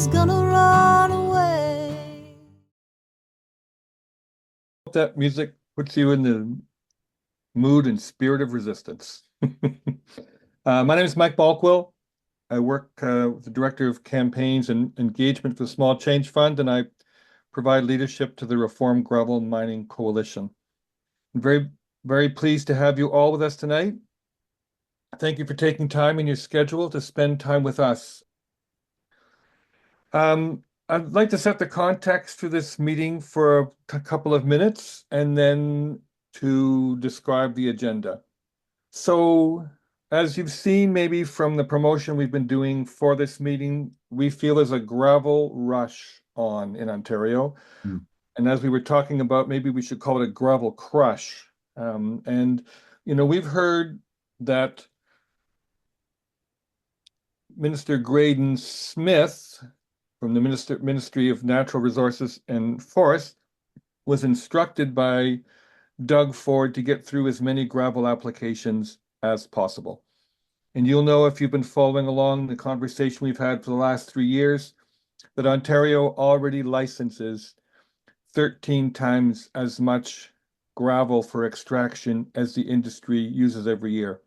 is gonna run away. That music puts you in the mood and spirit of resistance. My name is Mike Balkwill. I work with the Director of Campaigns and Engagement for the Small Change Fund, and I provide leadership to the Reform Gravel Mining Coalition. I'm very pleased to have you all with us tonight. Thank you for taking time in your schedule to spend time with us. I'd like to set the context for this meeting for a couple of minutes and then to describe the agenda. So, as you've seen maybe from the promotion we've been doing for this meeting, we feel there's a gravel rush on in Ontario. And as we were talking about, maybe we should call it a gravel crush. We've heard that Minister Graydon Smith from the Ministry of Natural Resources and Forests was instructed by Doug Ford to get through as many gravel applications as possible. And you'll know, if you've been following along the conversation we've had for the last 3 years, that Ontario already licenses 13 times as much gravel for extraction as the industry uses every year.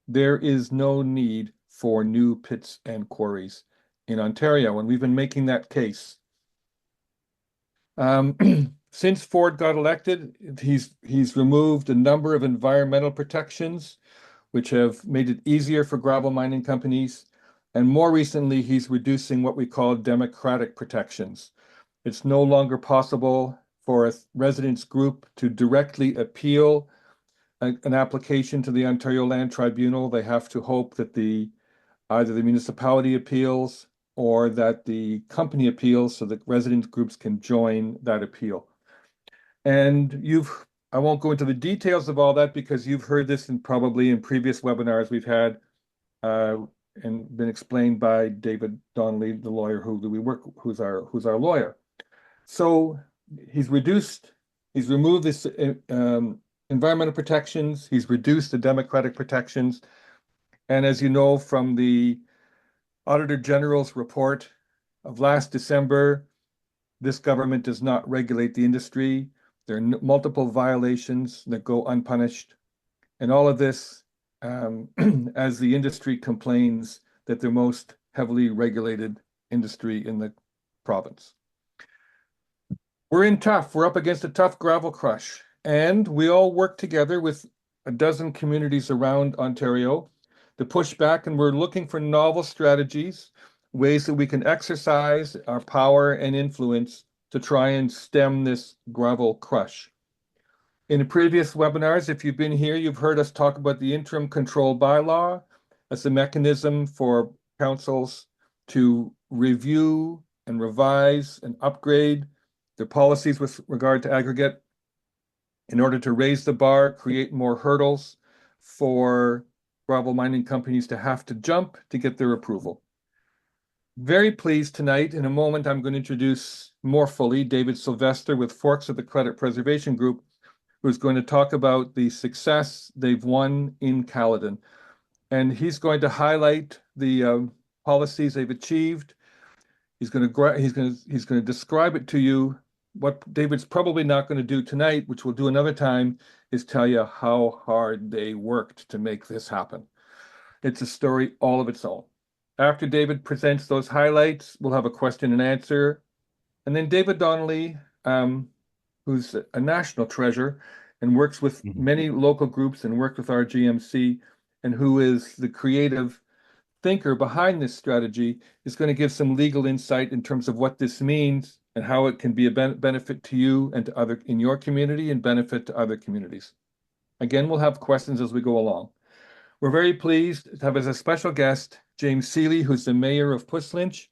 There is no need for new pits and quarries in Ontario, and we've been making that case. Since Ford got elected, he's removed a number of environmental protections, which have made it easier for gravel mining companies. And more recently, he's reducing what we call democratic protections. It's no longer possible for a residents group to directly appeal an application to the Ontario Land Tribunal. They have to hope that either the municipality appeals or that the company appeals, so that resident groups can join that appeal. And I won't go into the details of all that because you've heard this probably in previous webinars we've had and been explained by David Donnelly, the lawyer who's our lawyer. So he's removed this environmental protections, he's reduced the democratic protections. And as you know from the Auditor General's report of last December, this government does not regulate the industry. There are multiple violations that go unpunished. And all of this as the industry complains that they're most heavily regulated industry in the province. We're up against a tough gravel crush, and we all work together with a dozen communities around Ontario to push back, and we're looking for novel strategies, ways that we can exercise our power and influence to try and stem this gravel crush. In the previous webinars, if you've been here, you've heard us talk about the interim control bylaw as a mechanism for councils to review and revise and upgrade their policies with regard to aggregate in order to raise the bar, create more hurdles for gravel mining companies to have to jump to get their approval. Very pleased tonight. In a moment, I'm going to introduce more fully David Sylvester with Forks of the Credit Preservation Group, who's going to talk about the success they've won in Caledon. And he's going to highlight the policies they've achieved. He's going to describe it to you. What David's probably not going to do tonight, which we'll do another time, is tell you how hard they worked to make this happen. It's a story all of its own. After David presents those highlights, we'll have a question and answer. And then David Donnelly, who's a national treasure and works with many local groups and worked with our GMC, and who is the creative thinker behind this strategy, is going to give some legal insight in terms of what this means and how it can be a benefit to you and to other in your community and benefit to other communities. Again, we'll have questions as we go along. We're very pleased to have as a special guest James Seeley, who's the mayor of Puslinch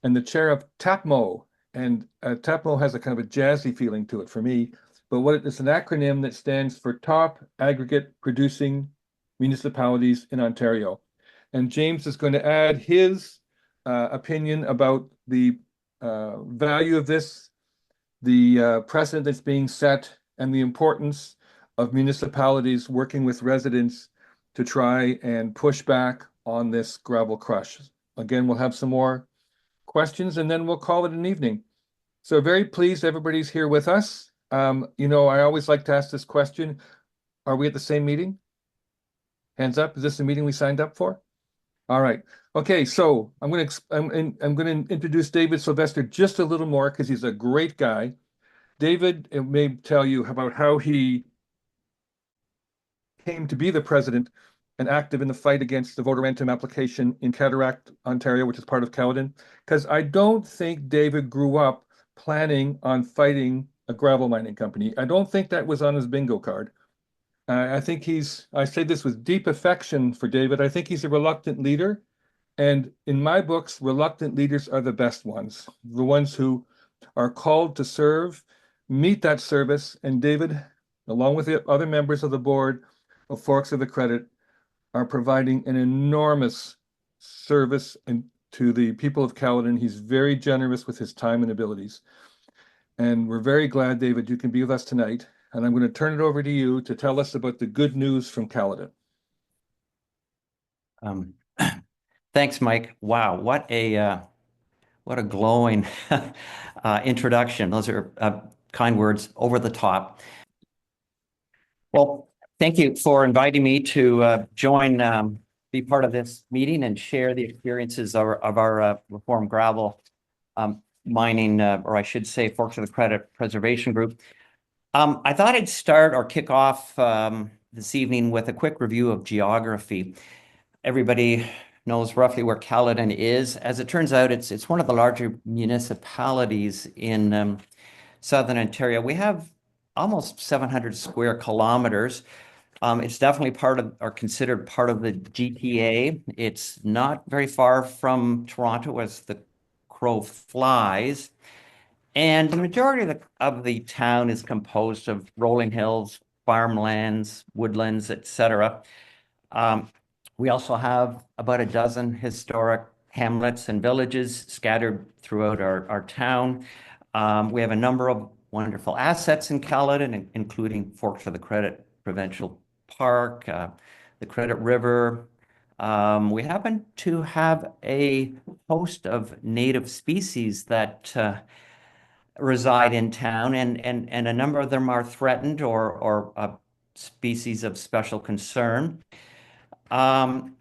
and the chair of TAPMO. And TAPMO has a kind of a jazzy feeling to it for me, but it's an acronym that stands for Top Aggregate Producing Municipalities in Ontario. And James is going to add his opinion about the value of this, the precedent that's being set, and the importance of municipalities working with residents to try and push back on this gravel crush. Again, we'll have some more questions, and then we'll call it an evening. So very pleased everybody's here with us. I always like to ask this question. Are we at the same meeting? Hands up. Is this the meeting we signed up for? All right. Okay, so I'm going to introduce David Sylvester just a little more because he's a great guy. David may tell you about how he came to be the president and active in the fight against the Votorantim application in Cataract, Ontario, which is part of Caledon, because I don't think David grew up planning on fighting a gravel mining company. I don't think that was on his bingo card. I say this with deep affection for David. I think he's a reluctant leader. And in my books, reluctant leaders are the best ones, the ones who are called to serve, meet that service. And David, along with the other members of the board of Forks of the Credit, are providing an enormous service to the people of Caledon. He's very generous with his time and abilities. And we're very glad, David, you can be with us tonight. And I'm going to turn it over to you to tell us about the good news from Caledon. Thanks, Mike. Wow, what a glowing introduction. Those are kind words, over the top. Well, thank you for inviting me to join, be part of this meeting and share the experiences of our reform gravel mining, or I should say, Forks of the Credit Preservation Group. I thought I'd start or kick off this evening with a quick review of geography. Everybody knows roughly where Caledon is. As it turns out, it's one of the larger municipalities in southern Ontario. We have almost 700 square kilometers. It's definitely part of, or considered part of the GTA. It's not very far from Toronto as the crow flies. And the majority of the town is composed of rolling hills, farmlands, woodlands, etc. We also have about a dozen historic hamlets and villages scattered throughout our town. We have a number of wonderful assets in Caledon, including Forks of the Credit Provincial Park, the Credit River. We happen to have a host of native species that reside in town, and a number of them are threatened or species of special concern. And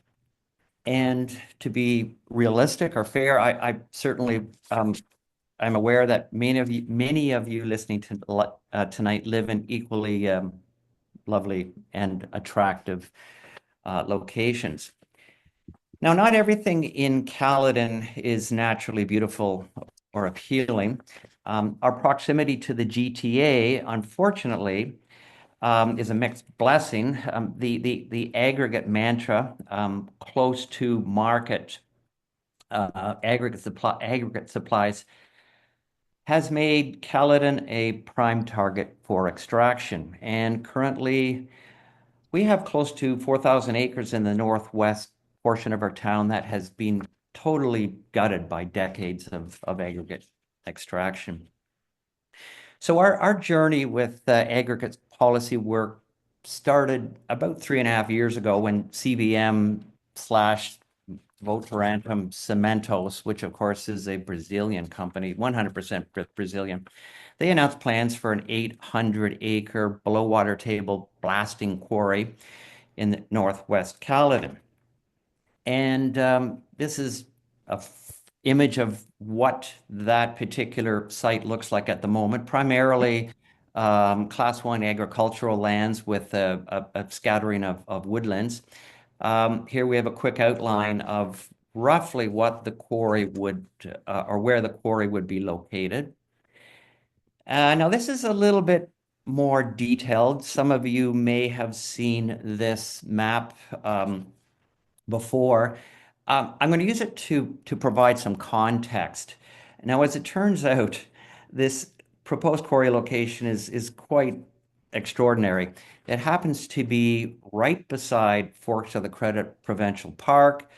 to be realistic or fair, I certainly I'm aware that many of you listening to tonight live in equally lovely and attractive locations. Now, not everything in Caledon is naturally beautiful or appealing. Our proximity to the GTA, unfortunately, is a mixed blessing. The aggregate mantra, close to market aggregate supplies, has made Caledon a prime target for extraction. And currently, we have close to 4,000 acres in the northwest portion of our town that has been totally gutted by decades of aggregate extraction. So our journey with aggregate policy work started about 3.5 years ago when CBM / Votorantim Cementos, which of course is a Brazilian company, 100% Brazilian. They announced plans for an 800-acre below water table blasting quarry in the northwest Caledon. And this is an image of what that particular site looks like at the moment, primarily Class 1 agricultural lands with a scattering of woodlands. Here we have a quick outline of roughly what the quarry would, or where the quarry would be located. Now, this is a little bit more detailed. Some of you may have seen this map before. I'm going to use it to provide some context. Now, as it turns out, this proposed quarry location is quite extraordinary. It happens to be right beside Forks of the Credit Provincial Park,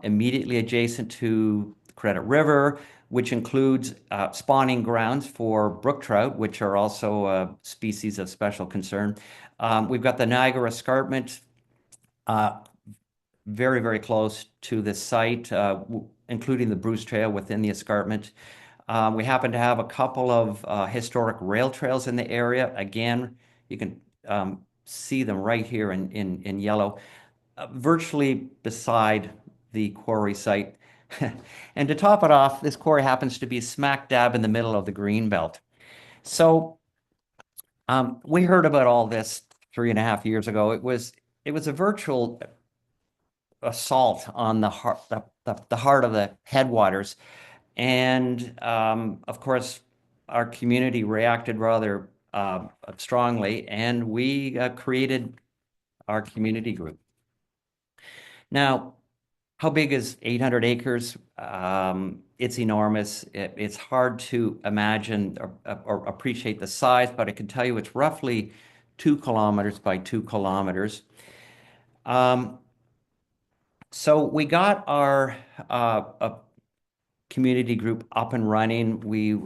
immediately adjacent to the Credit River, which includes spawning grounds for brook trout, which are also a species of special concern. We've got the Niagara Escarpment very, very close to the site. including the Bruce Trail within the escarpment. We happen to have a couple of historic rail trails in the area. Again, you can see them right here in yellow, virtually beside the quarry site. And to top it off, this quarry happens to be smack dab in the middle of the green belt. So we heard about all this 3.5 years ago. It was a virtual assault on the heart of the headwaters. And of course, our community reacted rather strongly, and we created our community group. Now, how big is 800 acres? It's enormous. It's hard to imagine or appreciate the size, but I can tell you it's roughly 2 kilometers by 2 kilometers. So we got our community group up and running. We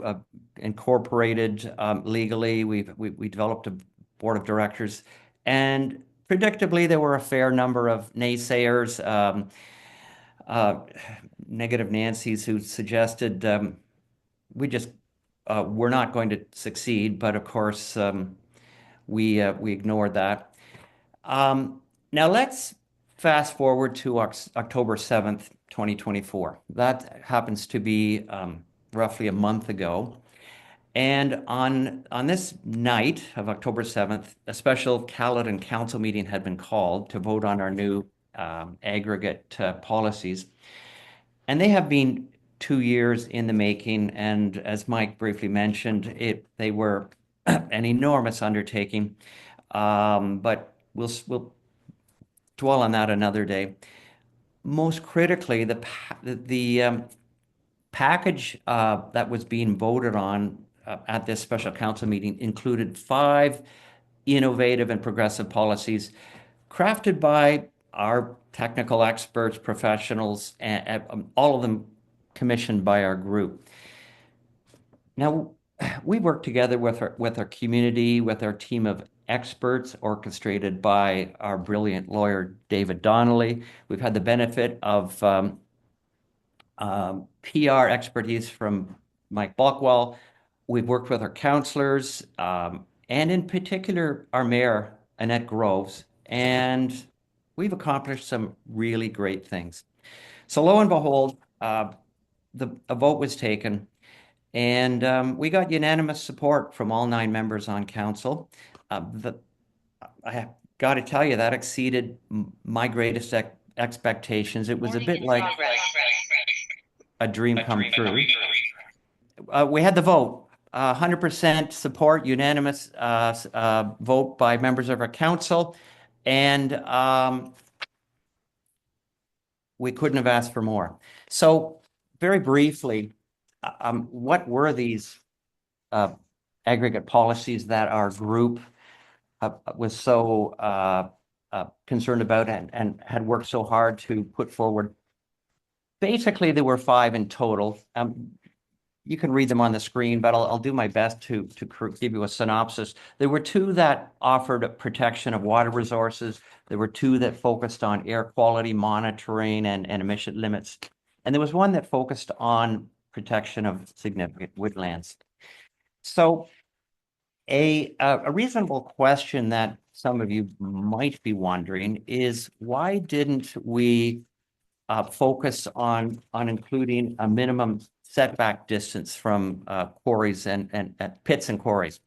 incorporated legally. We developed a board of directors, and predictably there were a fair number of naysayers, negative Nancys, who suggested we're not going to succeed. But of course, we ignored that. Now let's fast forward to October 7th, 2024. That happens to be roughly a month ago. And on this night of October 7th, a special Caledon Council meeting had been called to vote on our new aggregate policies. And they have been 2 years in the making. And as Mike briefly mentioned, they were an enormous undertaking. But we'll dwell on that another day. Most critically, the package that was being voted on at this special council meeting included 5 innovative and progressive policies crafted by our technical experts, professionals, and all of them commissioned by our group. Now, we work together with our community, with our team of experts orchestrated by our brilliant lawyer, David Donnelly. We've had the benefit of PR expertise from Mike Balkwell. We've worked with our councillors, and in particular, our mayor, Annette Groves, and we've accomplished some really great things. So lo and behold, a vote was taken, and we got unanimous support from all 9 members on council. I have got to tell you, that exceeded my greatest expectations. It was a bit like a dream come true. We had the vote, 100% support, unanimous vote by members of our council, and we couldn't have asked for more. So very briefly, what were these aggregate policies that our group was so concerned about and had worked so hard to put forward? Basically, there were 5 in total. You can read them on the screen, but I'll do my best to give you a synopsis. There were 2 that offered protection of water resources. There were 2 that focused on air quality monitoring and emission limits. And there was 1 that focused on protection of significant woodlands. So a reasonable question that some of you might be wondering is, why didn't we focus on including a minimum setback distance from quarries and pits and quarries?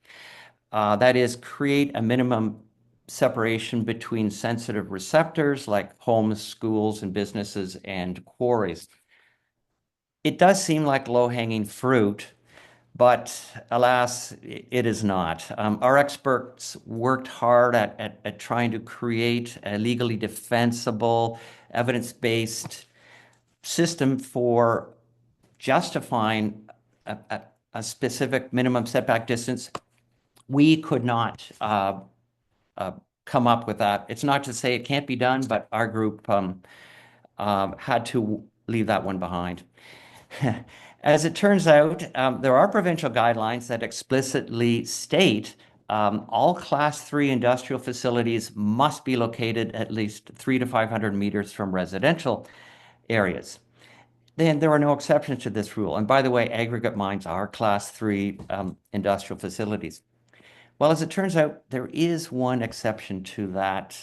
That is, create a minimum separation between sensitive receptors like homes, schools, and businesses and quarries. It does seem like low-hanging fruit, but alas, it is not. Our experts worked hard at trying to create a legally defensible, evidence-based system for justifying a specific minimum setback distance. We could not come up with that. It's not to say it can't be done, but our group had to leave that one behind. As it turns out, there are provincial guidelines that explicitly state all Class 3 industrial facilities must be located at least 300 to 500 meters from residential areas. then there are no exceptions to this rule. And by the way, aggregate mines are Class 3 industrial facilities. Well, as it turns out, there is one exception to that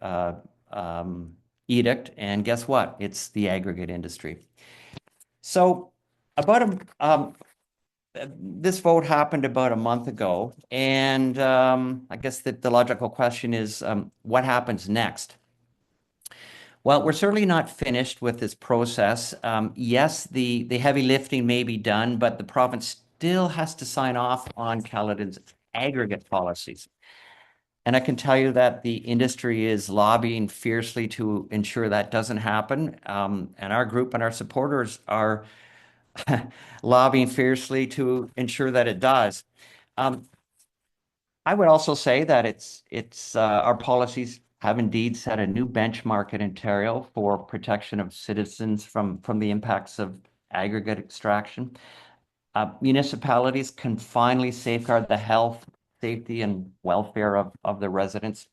uh, edict, and guess what? It's the aggregate industry. So this vote happened about a month ago, and I guess the logical question is, what happens next? Well, we're certainly not finished with this process. Yes, the heavy lifting may be done, but the province still has to sign off on Caledon's aggregate policies. And I can tell you that the industry is lobbying fiercely to ensure that doesn't happen. And our group and our supporters are lobbying fiercely to ensure that it does. I would also say that our policies have indeed set a new benchmark in Ontario for protection of citizens from the impacts of aggregate extraction. Municipalities can finally safeguard the health, safety, and welfare of the residents.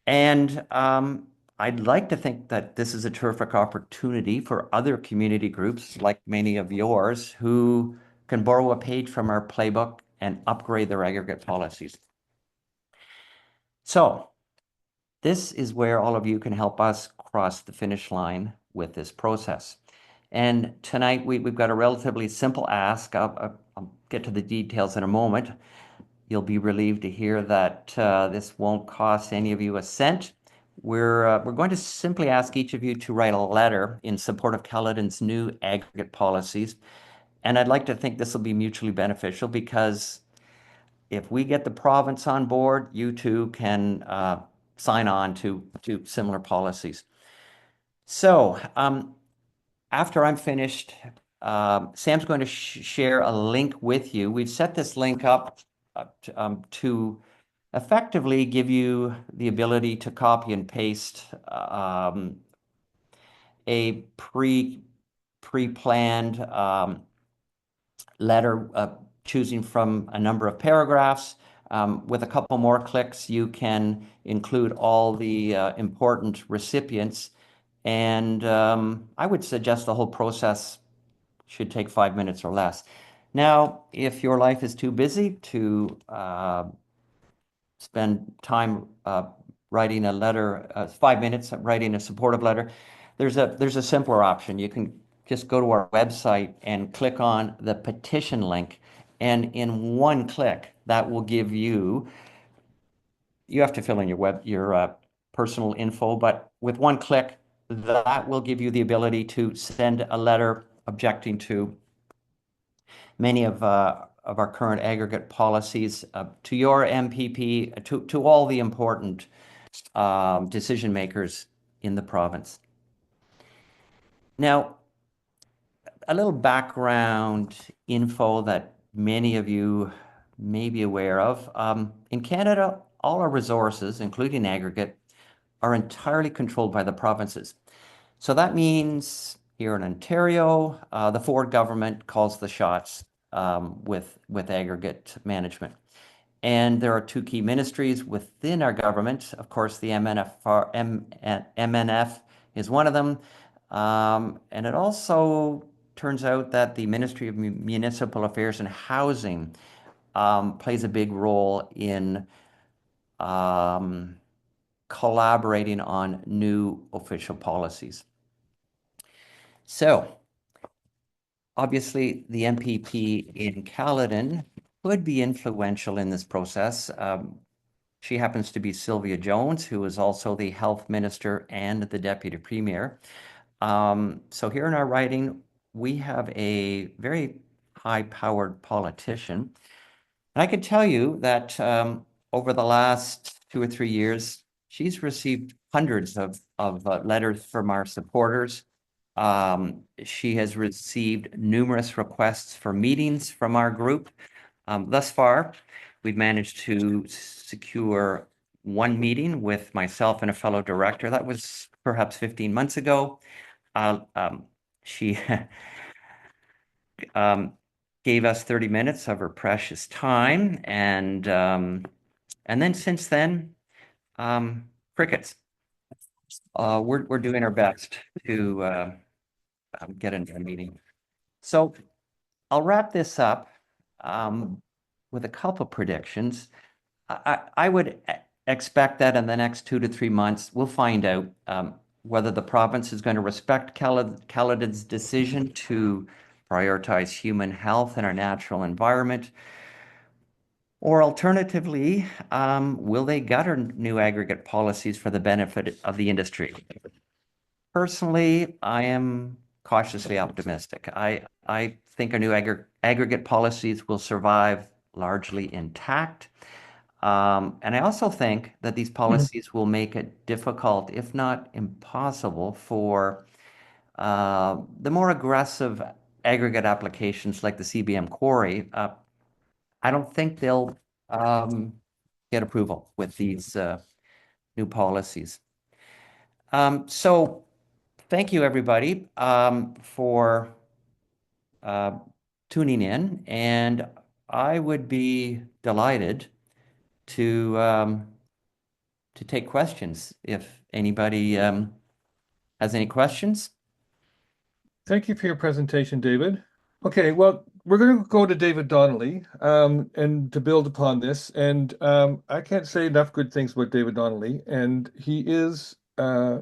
And I'd like to think that this is a terrific opportunity for other community groups, like many of yours, who can borrow a page from our playbook and upgrade their aggregate policies. So this is where all of you can help us cross the finish line with this process. And tonight we've got a relatively simple ask. I'll get to the details in a moment. You'll be relieved to hear that this won't cost any of you a cent. We're going to simply ask each of you to write a letter in support of Caledon's new aggregate policies. And I'd like to think this will be mutually beneficial, because if we get the province on board, you too can sign on to similar policies. So after I'm finished, Sam's going to share a link with you. We've set this link up to effectively give you the ability to copy and paste a pre-planned letter, choosing from a number of paragraphs. With a couple more clicks, you can include all the important recipients. And I would suggest the whole process should take 5 minutes or less. Now, if your life is too busy to spend time writing a letter, 5 minutes writing a supportive letter, there's a simpler option. You can just go to our website and click on the petition link, and in one click, that will give you have to fill in your personal info, but with one click, that will give you the ability to send a letter objecting to many of our current aggregate policies, to your MPP, to all the important decision makers in the province. Now, a little background info that many of you may be aware of. In Canada, all our resources, including aggregate, are entirely controlled by the provinces. So that means here in Ontario, the Ford government calls the shots with aggregate management. And there are two key ministries within our government. Of course, the MNF is one of them. And it also turns out that the Ministry of Municipal Affairs and Housing plays a big role in collaborating on new official policies. So, obviously, the MPP in Caledon could be influential in this process. She happens to be Sylvia Jones, who is also the health minister and the deputy premier. So here in our writing, we have a very high-powered politician. And I can tell you that over the last 2 or 3 years, she's received hundreds of letters from our supporters. She has received numerous requests for meetings from our group. Thus far, we've managed to secure one meeting with myself and a fellow director. That was perhaps 15 months ago. She gave us 30 minutes of her precious time, and then since then, crickets. We're doing our best to get into a meeting. So I'll wrap this up with a couple predictions. I would expect that in the next 2 to 3 months, we'll find out whether the province is going to respect Caledon's decision to prioritize human health and our natural environment, or alternatively, will they gutter new aggregate policies for the benefit of the industry? Personally, I am cautiously optimistic. I think our new aggregate policies will survive largely intact. And I also think that these policies will make it difficult, if not impossible, for the more aggressive aggregate applications like the CBM quarry. I don't think they'll get approval with these new policies. So thank you, everybody, for tuning in, and I would be delighted to take questions if anybody has any questions. Thank you for your presentation, David. Okay, well, we're going to go to David Donnelly and to build upon this. And I can't say enough good things about David Donnelly. And he is a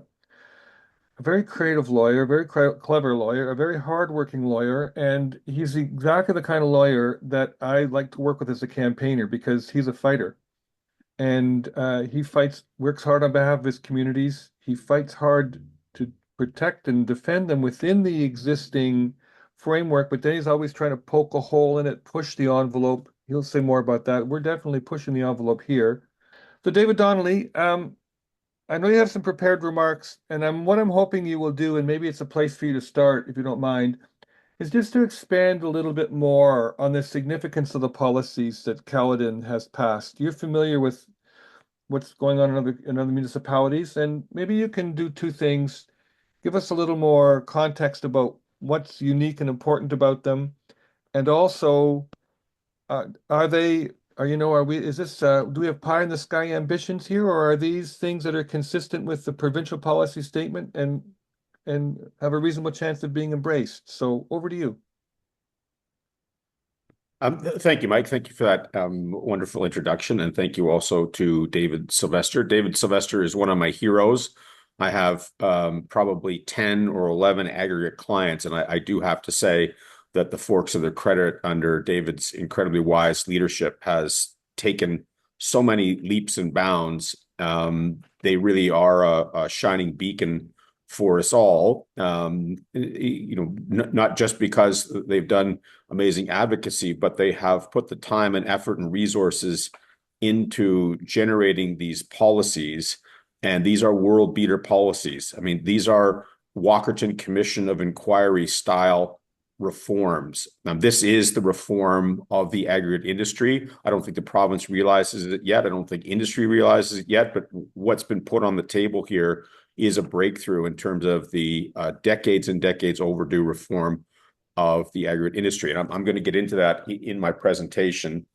very creative lawyer, a very clever lawyer, a very hardworking lawyer. And he's exactly the kind of lawyer that I like to work with as a campaigner because he's a fighter. And he works hard on behalf of his communities. He fights hard to protect and defend them within the existing framework, but then he's always trying to poke a hole in it, push the envelope. He'll say more about that. We're definitely pushing the envelope here. So, David Donnelly, I know you have some prepared remarks, and what I'm hoping you will do, and maybe it's a place for you to start, if you don't mind, is just to expand a little bit more on the significance of the policies that Caledon has passed. You're familiar with what's going on in other municipalities, and maybe you can do two things. Give us a little more context about what's unique and important about them, and also, do we have pie in the sky ambitions here, or are these things that are consistent with the provincial policy statement and have a reasonable chance of being embraced? So over to you. Thank you, Mike. Thank you for that wonderful introduction. And thank you also to David Sylvester. David Sylvester is one of my heroes. I have probably 10 or 11 aggregate clients. And I do have to say that the forks of the credit under David's incredibly wise leadership has taken so many leaps and bounds. They really are a shining beacon for us all, not just because they've done amazing advocacy, but they have put the time and effort and resources into generating these policies. And these are world beater policies. I mean, these are Walkerton Commission of Inquiry style reforms. This is the reform of the aggregate industry. I don't think the province realizes it yet. I don't think industry realizes it yet, but what's been put on the table here is a breakthrough in terms of the decades and decades overdue reform of the aggregate industry. And I'm going to get into that in my presentation.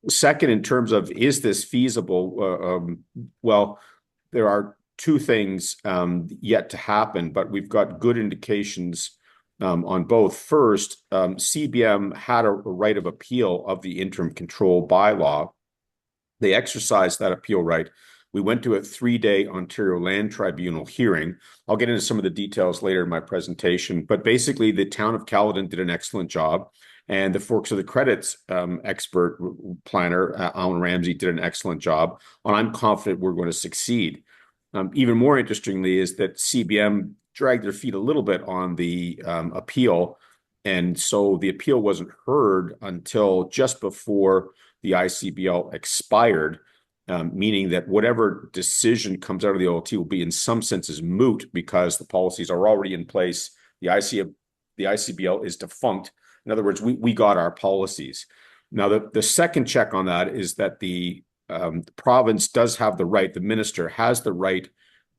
Second, in terms of, is this feasible? Well, there are two things yet to happen, but we've got good indications on both. First, CBM had a right of appeal of the interim control bylaw. They exercised that appeal right. We went to a 3-day Ontario Land Tribunal hearing. I'll get into some of the details later in my presentation, but basically the town of Caledon did an excellent job, and the Forks of the Credits expert planner, Alan Ramsey, did an excellent job, and I'm confident we're going to succeed. Even more interestingly is that CBM dragged their feet a little bit on the appeal, and so the appeal wasn't heard until just before the ICBL expired. Meaning that whatever decision comes out of the OLT will be in some senses moot because the policies are already in place. The ICBL is defunct. In other words, we got our policies. Now, the second check on that is that the province does have the right, the minister has the right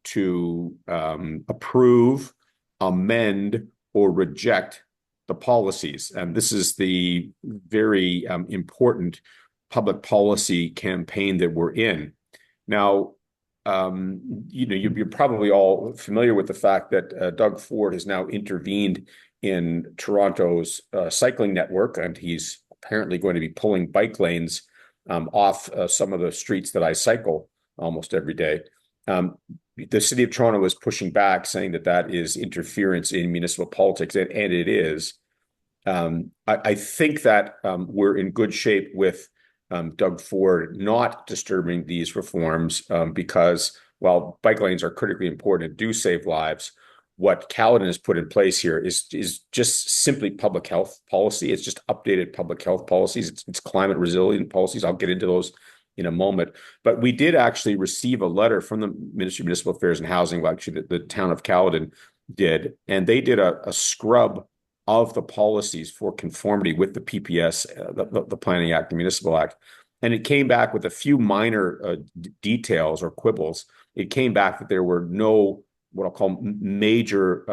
to approve, amend, or reject the policies. And this is the very important public policy campaign that we're in. Now, you're probably all familiar with the fact that Doug Ford has now intervened in Toronto's cycling network, and he's apparently going to be pulling bike lanes off some of the streets that I cycle almost every day. The city of Toronto is pushing back, saying that that is interference in municipal politics, and it is. I think that we're in good shape with Doug Ford not disturbing these reforms because while bike lanes are critically important and do save lives, what Caledon has put in place here is just simply public health policy. It's just updated public health policies. It's climate resilient policies. I'll get into those in a moment. But we did actually receive a letter from the Ministry of Municipal Affairs and Housing, well, actually the town of Caledon did, and they did a scrub of the policies for conformity with the PPS, the Planning Act, the Municipal Act. And it came back with a few minor details or quibbles. It came back that there were no, what I'll call major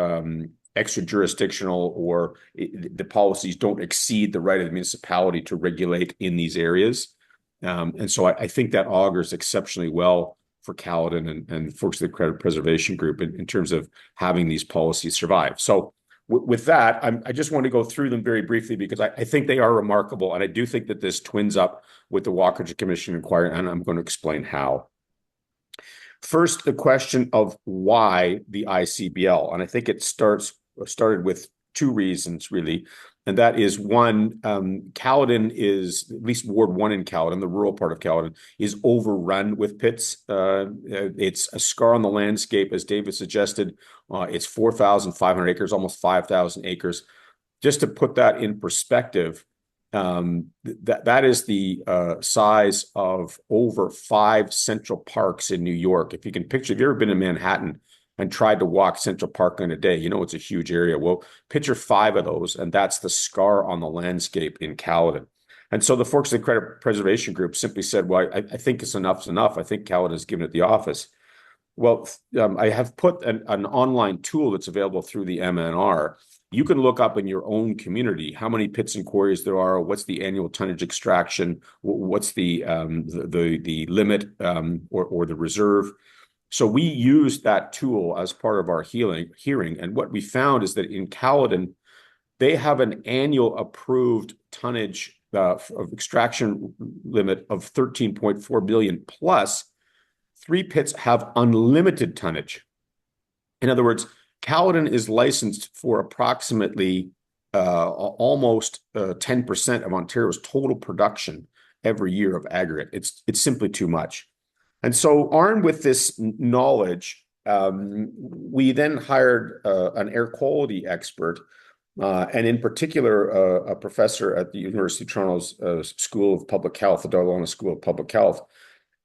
extra jurisdictional, or the policies don't exceed the right of the municipality to regulate in these areas. And so I think that augurs exceptionally well for Caledon and folks at the Credit Preservation Group in terms of having these policies survive. So with that, I just want to go through them very briefly because I think they are remarkable. And I do think that this twins up with the Walkerton Commission inquiry, and I'm going to explain how. First, the question of why the ICBL. And I think it started with two reasons, really. And that is one, Caledon is, at least Ward 1 in Caledon, the rural part of Caledon, is overrun with pits. It's a scar on the landscape, as David suggested. It's 4,500 acres, almost 5,000 acres. Just to put that in perspective, that is the size of over 5 Central Parks in New York. If you can picture, if you've ever been in Manhattan and tried to walk Central Park in a day, you know it's a huge area. Well, picture 5 of those, and that's the scar on the landscape in Caledon. And so the folks at the Credit Preservation Group simply said, well, I think it's enough is enough. I think Caledon has given it the office. Well, I have put an online tool that's available through the MNR. You can look up in your own community how many pits and quarries there are, what's the annual tonnage extraction, what's the limit or the reserve. So we used that tool as part of our hearing, and what we found is that in Caledon, they have an annual approved tonnage of extraction limit of 13.4 billion, plus 3 pits have unlimited tonnage. In other words, Caledon is licensed for approximately almost 10% of Ontario's total production every year of aggregate. It's simply too much. And so armed with this knowledge, we then hired an air quality expert, and in particular, a professor at the University of Toronto's School of Public Health, the Darlona School of Public Health.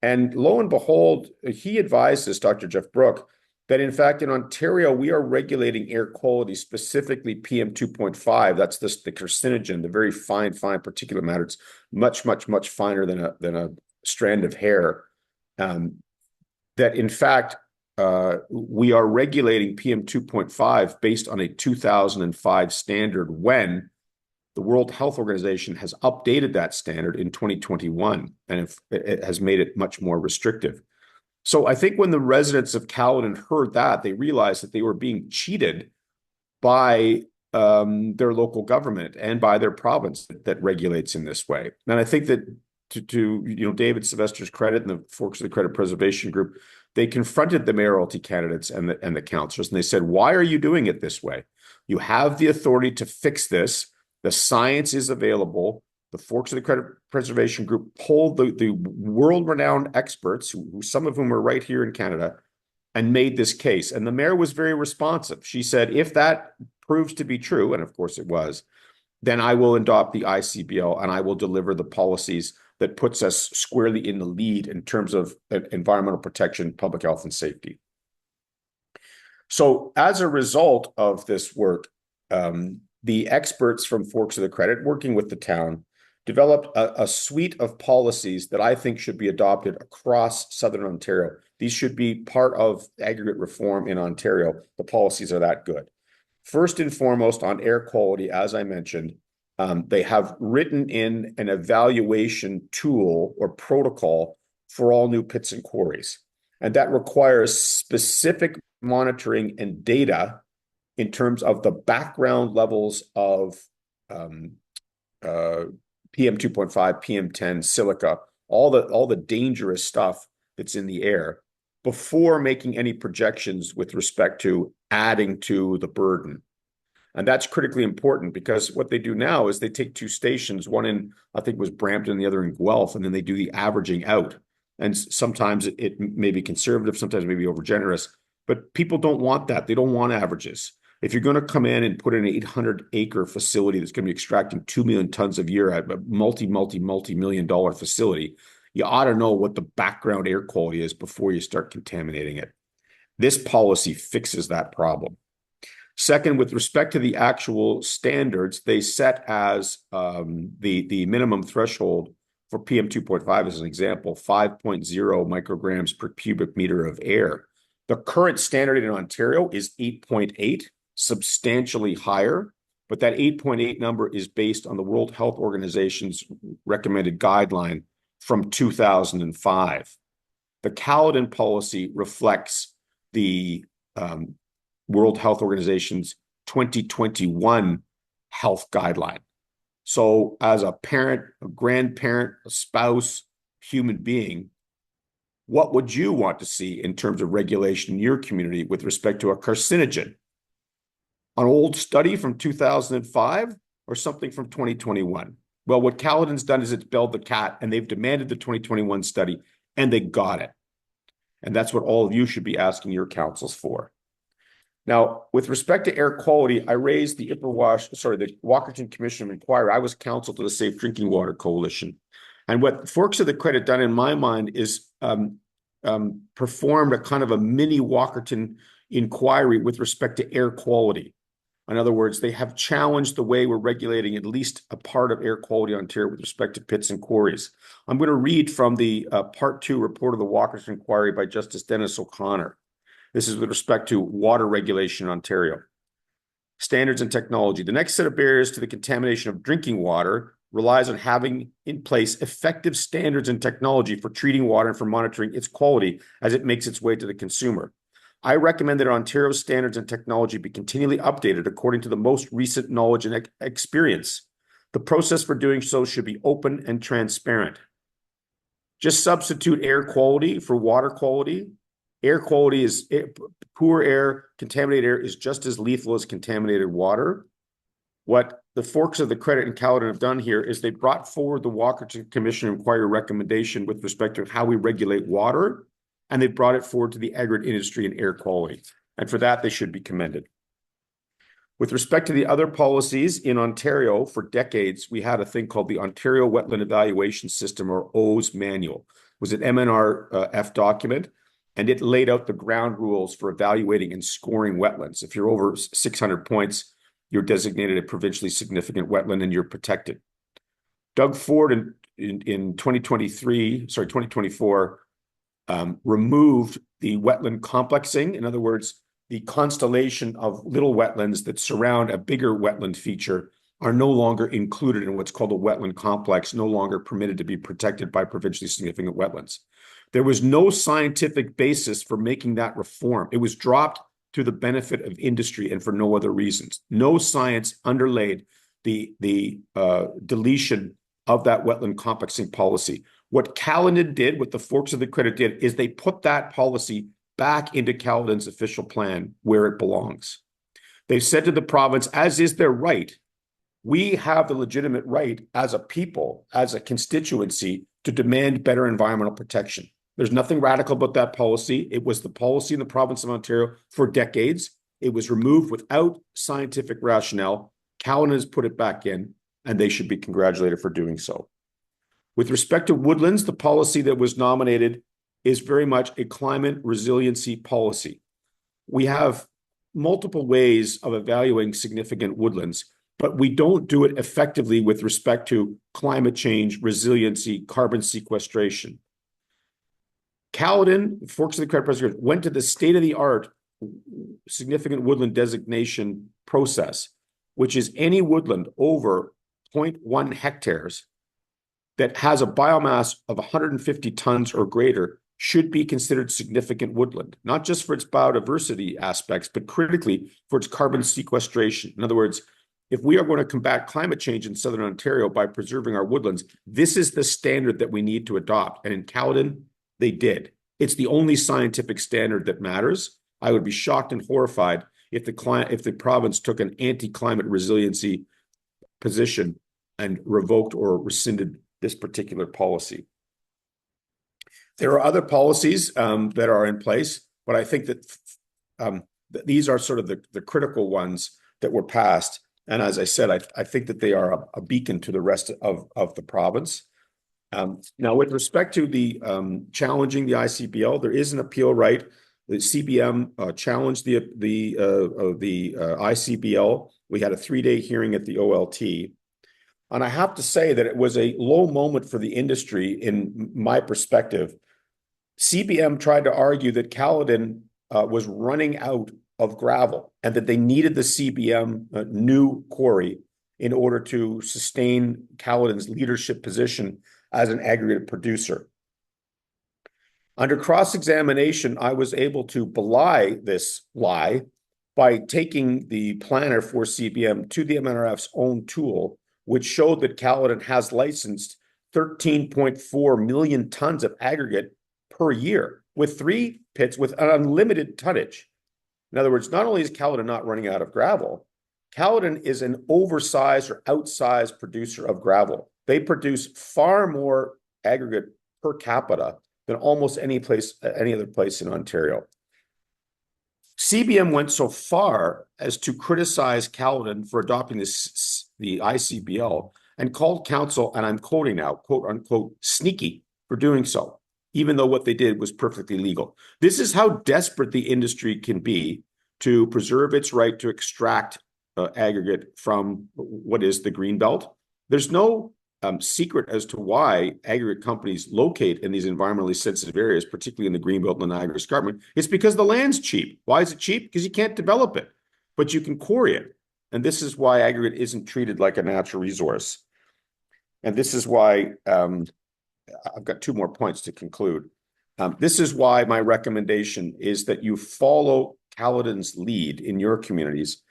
And lo and behold, he advised us, Dr. Jeff Brook, that in fact, in Ontario, we are regulating air quality, specifically PM 2.5. That's the carcinogen, the very fine particulate matter. It's much, much, much finer than a strand of hair. That in fact, we are regulating PM 2.5 based on a 2005 standard when the World Health Organization has updated that standard in 2021, and it has made it much more restrictive. So I think when the residents of Caledon heard that, they realized that they were being cheated by their local government and by their province that regulates in this way. And I think that to David Sylvester's credit and the folks of the Credit Preservation Group, they confronted the mayoralty candidates and the councillors, and they said, "Why are you doing it this way? You have the authority to fix this. The science is available." The folks of the Credit Preservation Group pulled the world-renowned experts, who some of whom are right here in Canada, and made this case. And the mayor was very responsive. She said, if that proves to be true, and of course it was, then I will adopt the ICBL and I will deliver the policies that puts us squarely in the lead in terms of environmental protection, public health, and safety. So as a result of this work, the experts from Forks of the Credit, working with the town, developed a suite of policies that I think should be adopted across Southern Ontario. These should be part of aggregate reform in Ontario. The policies are that good. First and foremost, on air quality, as I mentioned, they have written in an evaluation tool or protocol for all new pits and quarries. And that requires specific monitoring and data in terms of the background levels of PM 2.5, PM 10, silica, all the dangerous stuff that's in the air before making any projections with respect to adding to the burden. And that's critically important because what they do now is they take two stations, one in, I think it was Brampton, the other in Guelph, and then they do the averaging out. And sometimes it may be conservative, sometimes it may be overgenerous, but people don't want that. They don't want averages. If you're going to come in and put an 800-acre facility that's going to be extracting 2 million tons a year at a multi-million-dollar facility, you ought to know what the background air quality is before you start contaminating it. This policy fixes that problem. Second, with respect to the actual standards, they set as the minimum threshold for PM 2.5 as an example, 5.0 micrograms per cubic meter of air. The current standard in Ontario is 8.8, substantially higher, but that 8.8 number is based on the World Health Organization's recommended guideline from 2005. The Caledon policy reflects the World Health Organization's 2021 health guideline. So as a parent, a grandparent, a spouse, human being, what would you want to see in terms of regulation in your community with respect to a carcinogen? An old study from 2005 or something from 2021? Well, what Caledon's done is it's belled the cat, and they've demanded the 2021 study, and they got it. And that's what all of you should be asking your councils for. Now, with respect to air quality, I raised the Walkerton Commission of Inquiry. I was counsel to the Safe Drinking Water Coalition. And what Forks of the Credit done in my mind is performed a kind of a mini Walkerton inquiry with respect to air quality. In other words, they have challenged the way we're regulating at least a part of air quality in Ontario with respect to pits and quarries. I'm going to read from the Part 2 report of the Walkerton Inquiry by Justice Dennis O'Connor. This is with respect to water regulation in Ontario. Standards and technology. The next set of barriers to the contamination of drinking water relies on having in place effective standards and technology for treating water and for monitoring its quality as it makes its way to the consumer. I recommend that Ontario's standards and technology be continually updated according to the most recent knowledge and experience. The process for doing so should be open and transparent. Just substitute air quality for water quality. Air quality is poor air, contaminated air is just as lethal as contaminated water. What the Forks of the Credit and Caledon have done here is they brought forward the Walkerton Commission Inquiry recommendation with respect to how we regulate water, and they brought it forward to the aggregate industry and air quality. And for that, they should be commended. With respect to the other policies in Ontario, for decades, we had a thing called the Ontario Wetland Evaluation System, or OWS manual. It was an MNRF document, and it laid out the ground rules for evaluating and scoring wetlands. If you're over 600 points, you're designated a provincially significant wetland and you're protected. Doug Ford in 2024 removed the wetland complexing. In other words, the constellation of little wetlands that surround a bigger wetland feature are no longer included in what's called a wetland complex, no longer permitted to be protected by provincially significant wetlands. There was no scientific basis for making that reform. It was dropped to the benefit of industry and for no other reasons. No science underlaid the deletion of that wetland complexing policy. What Caledon did, what the Forks of the Credit did, is they put that policy back into Caledon's official plan where it belongs. They've said to the province, as is their right, we have the legitimate right as a people, as a constituency, to demand better environmental protection. There's nothing radical about that policy. It was the policy in the province of Ontario for decades. It was removed without scientific rationale. Caledon has put it back in, and they should be congratulated for doing so. With respect to woodlands, the policy that was nominated is very much a climate resiliency policy. We have multiple ways of evaluating significant woodlands, but we don't do it effectively with respect to climate change, resiliency, carbon sequestration. Caledon, Forks of the Credit President, went to the state-of-the-art significant woodland designation process, which is any woodland over 0.1 hectares that has a biomass of 150 tons or greater should be considered significant woodland, not just for its biodiversity aspects, but critically for its carbon sequestration. In other words, if we are going to combat climate change in Southern Ontario by preserving our woodlands, this is the standard that we need to adopt. And in Caledon, they did. It's the only scientific standard that matters. I would be shocked and horrified if the province took an anti-climate resiliency position and revoked or rescinded this particular policy. There are other policies that are in place, but I think that these are sort of the critical ones that were passed. And as I said, I think that they are a beacon to the rest of the province. Now, with respect to the challenging the ICBL, there is an appeal right. The CBM challenged the ICBL. We had a 3-day hearing at the OLT. And I have to say that it was a low moment for the industry in my perspective. CBM tried to argue that Caledon was running out of gravel and that they needed the CBM new quarry in order to sustain Caledon's leadership position as an aggregate producer. Under cross-examination, I was able to belie this lie by taking the planner for CBM to the MNRF's own tool, which showed that Caledon has licensed 13.4 million tons of aggregate per year with 3 pits with an unlimited tonnage. In other words, not only is Caledon not running out of gravel, Caledon is an oversized or outsized producer of gravel. They produce far more aggregate per capita than almost any other place in Ontario. CBM went so far as to criticize Caledon for adopting the ICBL and called council, and I'm quoting now, quote unquote, sneaky for doing so, even though what they did was perfectly legal. This is how desperate the industry can be to preserve its right to extract aggregate from what is the Greenbelt. There's no secret as to why aggregate companies locate in these environmentally sensitive areas, particularly in the Greenbelt and the Niagara Escarpment. It's because the land's cheap. Why is it cheap? Because you can't develop it, but you can quarry it. And this is why aggregate isn't treated like a natural resource. And this is why I've got 2 more points to conclude. This is why my recommendation is that you follow Caledon's lead in your communities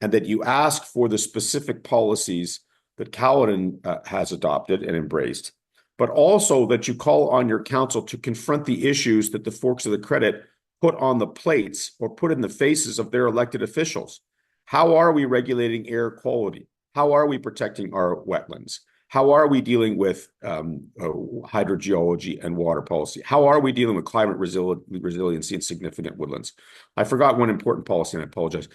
and that you ask for the specific policies that Caledon has adopted and embraced, but also that you call on your council to confront the issues that the Forks of the Credit put on the plates or put in the faces of their elected officials. How are we regulating air quality? How are we protecting our wetlands? How are we dealing with hydrogeology and water policy? How are we dealing with climate resiliency and significant woodlands? I forgot one important policy, and I apologize.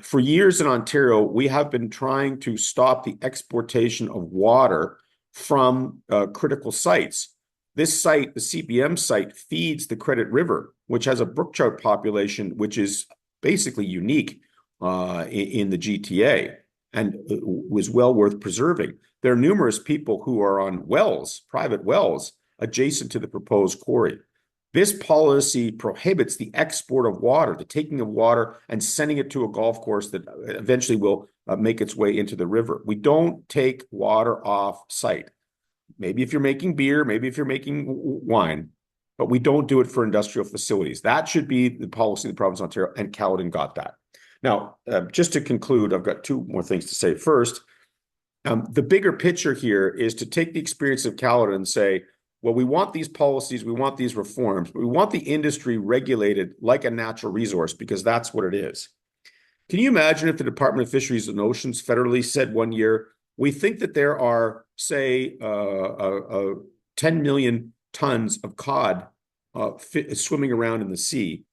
For years in Ontario, we have been trying to stop the exportation of water from critical sites. This site, the CBM site, feeds the Credit River, which has a brook trout population which is basically unique in the GTA and was well worth preserving. There are numerous people who are on wells, private wells, adjacent to the proposed quarry. This policy prohibits the export of water, the taking of water and sending it to a golf course that eventually will make its way into the river. We don't take water off site. Maybe if you're making beer, maybe if you're making wine, but we don't do it for industrial facilities. That should be the policy of the province of Ontario, and Caledon got that. Now, just to conclude, I've got 2 more things to say. First, the bigger picture here is to take the experience of Caledon and say, well, we want these policies, we want these reforms, but we want the industry regulated like a natural resource because that's what it is. Can you imagine if the Department of Fisheries and Oceans federally said one year, we think that there are, say, 10 million tons of cod swimming around in the sea,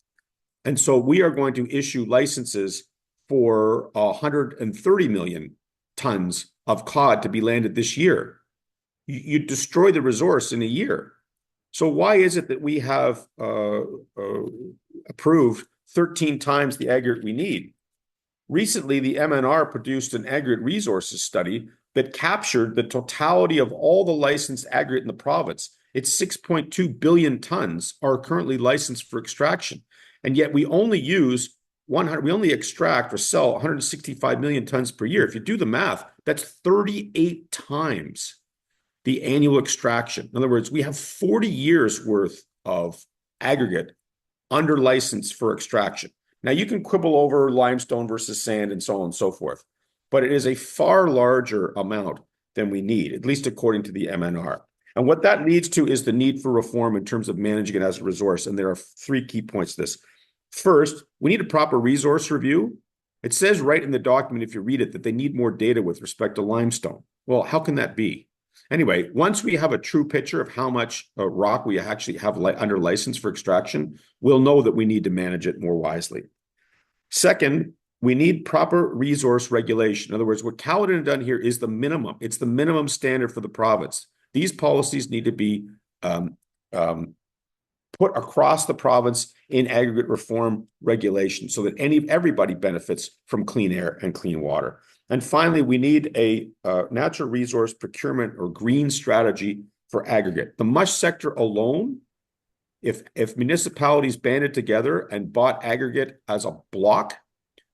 and so we are going to issue licenses for 130 million tons of cod to be landed this year. You destroy the resource in a year. So why is it that we have approved 13 times the aggregate we need? Recently, the MNR produced an aggregate resources study that captured the totality of all the licensed aggregate in the province. It's 6.2 billion tons are currently licensed for extraction. And yet we only extract or sell 165 million tons per year. If you do the math, that's 38 times the annual extraction. In other words, we have 40 years worth of aggregate under license for extraction. Now, you can quibble over limestone versus sand and so on and so forth, but it is a far larger amount than we need, at least according to the MNR. And what that leads to is the need for reform in terms of managing it as a resource. And there are 3 key points to this. First, we need a proper resource review. It says right in the document, if you read it, that they need more data with respect to limestone. Well, how can that be? Anyway, once we have a true picture of how much rock we actually have under license for extraction, we'll know that we need to manage it more wisely. Second, we need proper resource regulation. In other words, what Caledon has done here is the minimum. It's the minimum standard for the province. These policies need to be put across the province in aggregate reform regulation so that everybody benefits from clean air and clean water. And finally, we need a natural resource procurement or green strategy for aggregate. The mush sector alone, if municipalities banded together and bought aggregate as a block,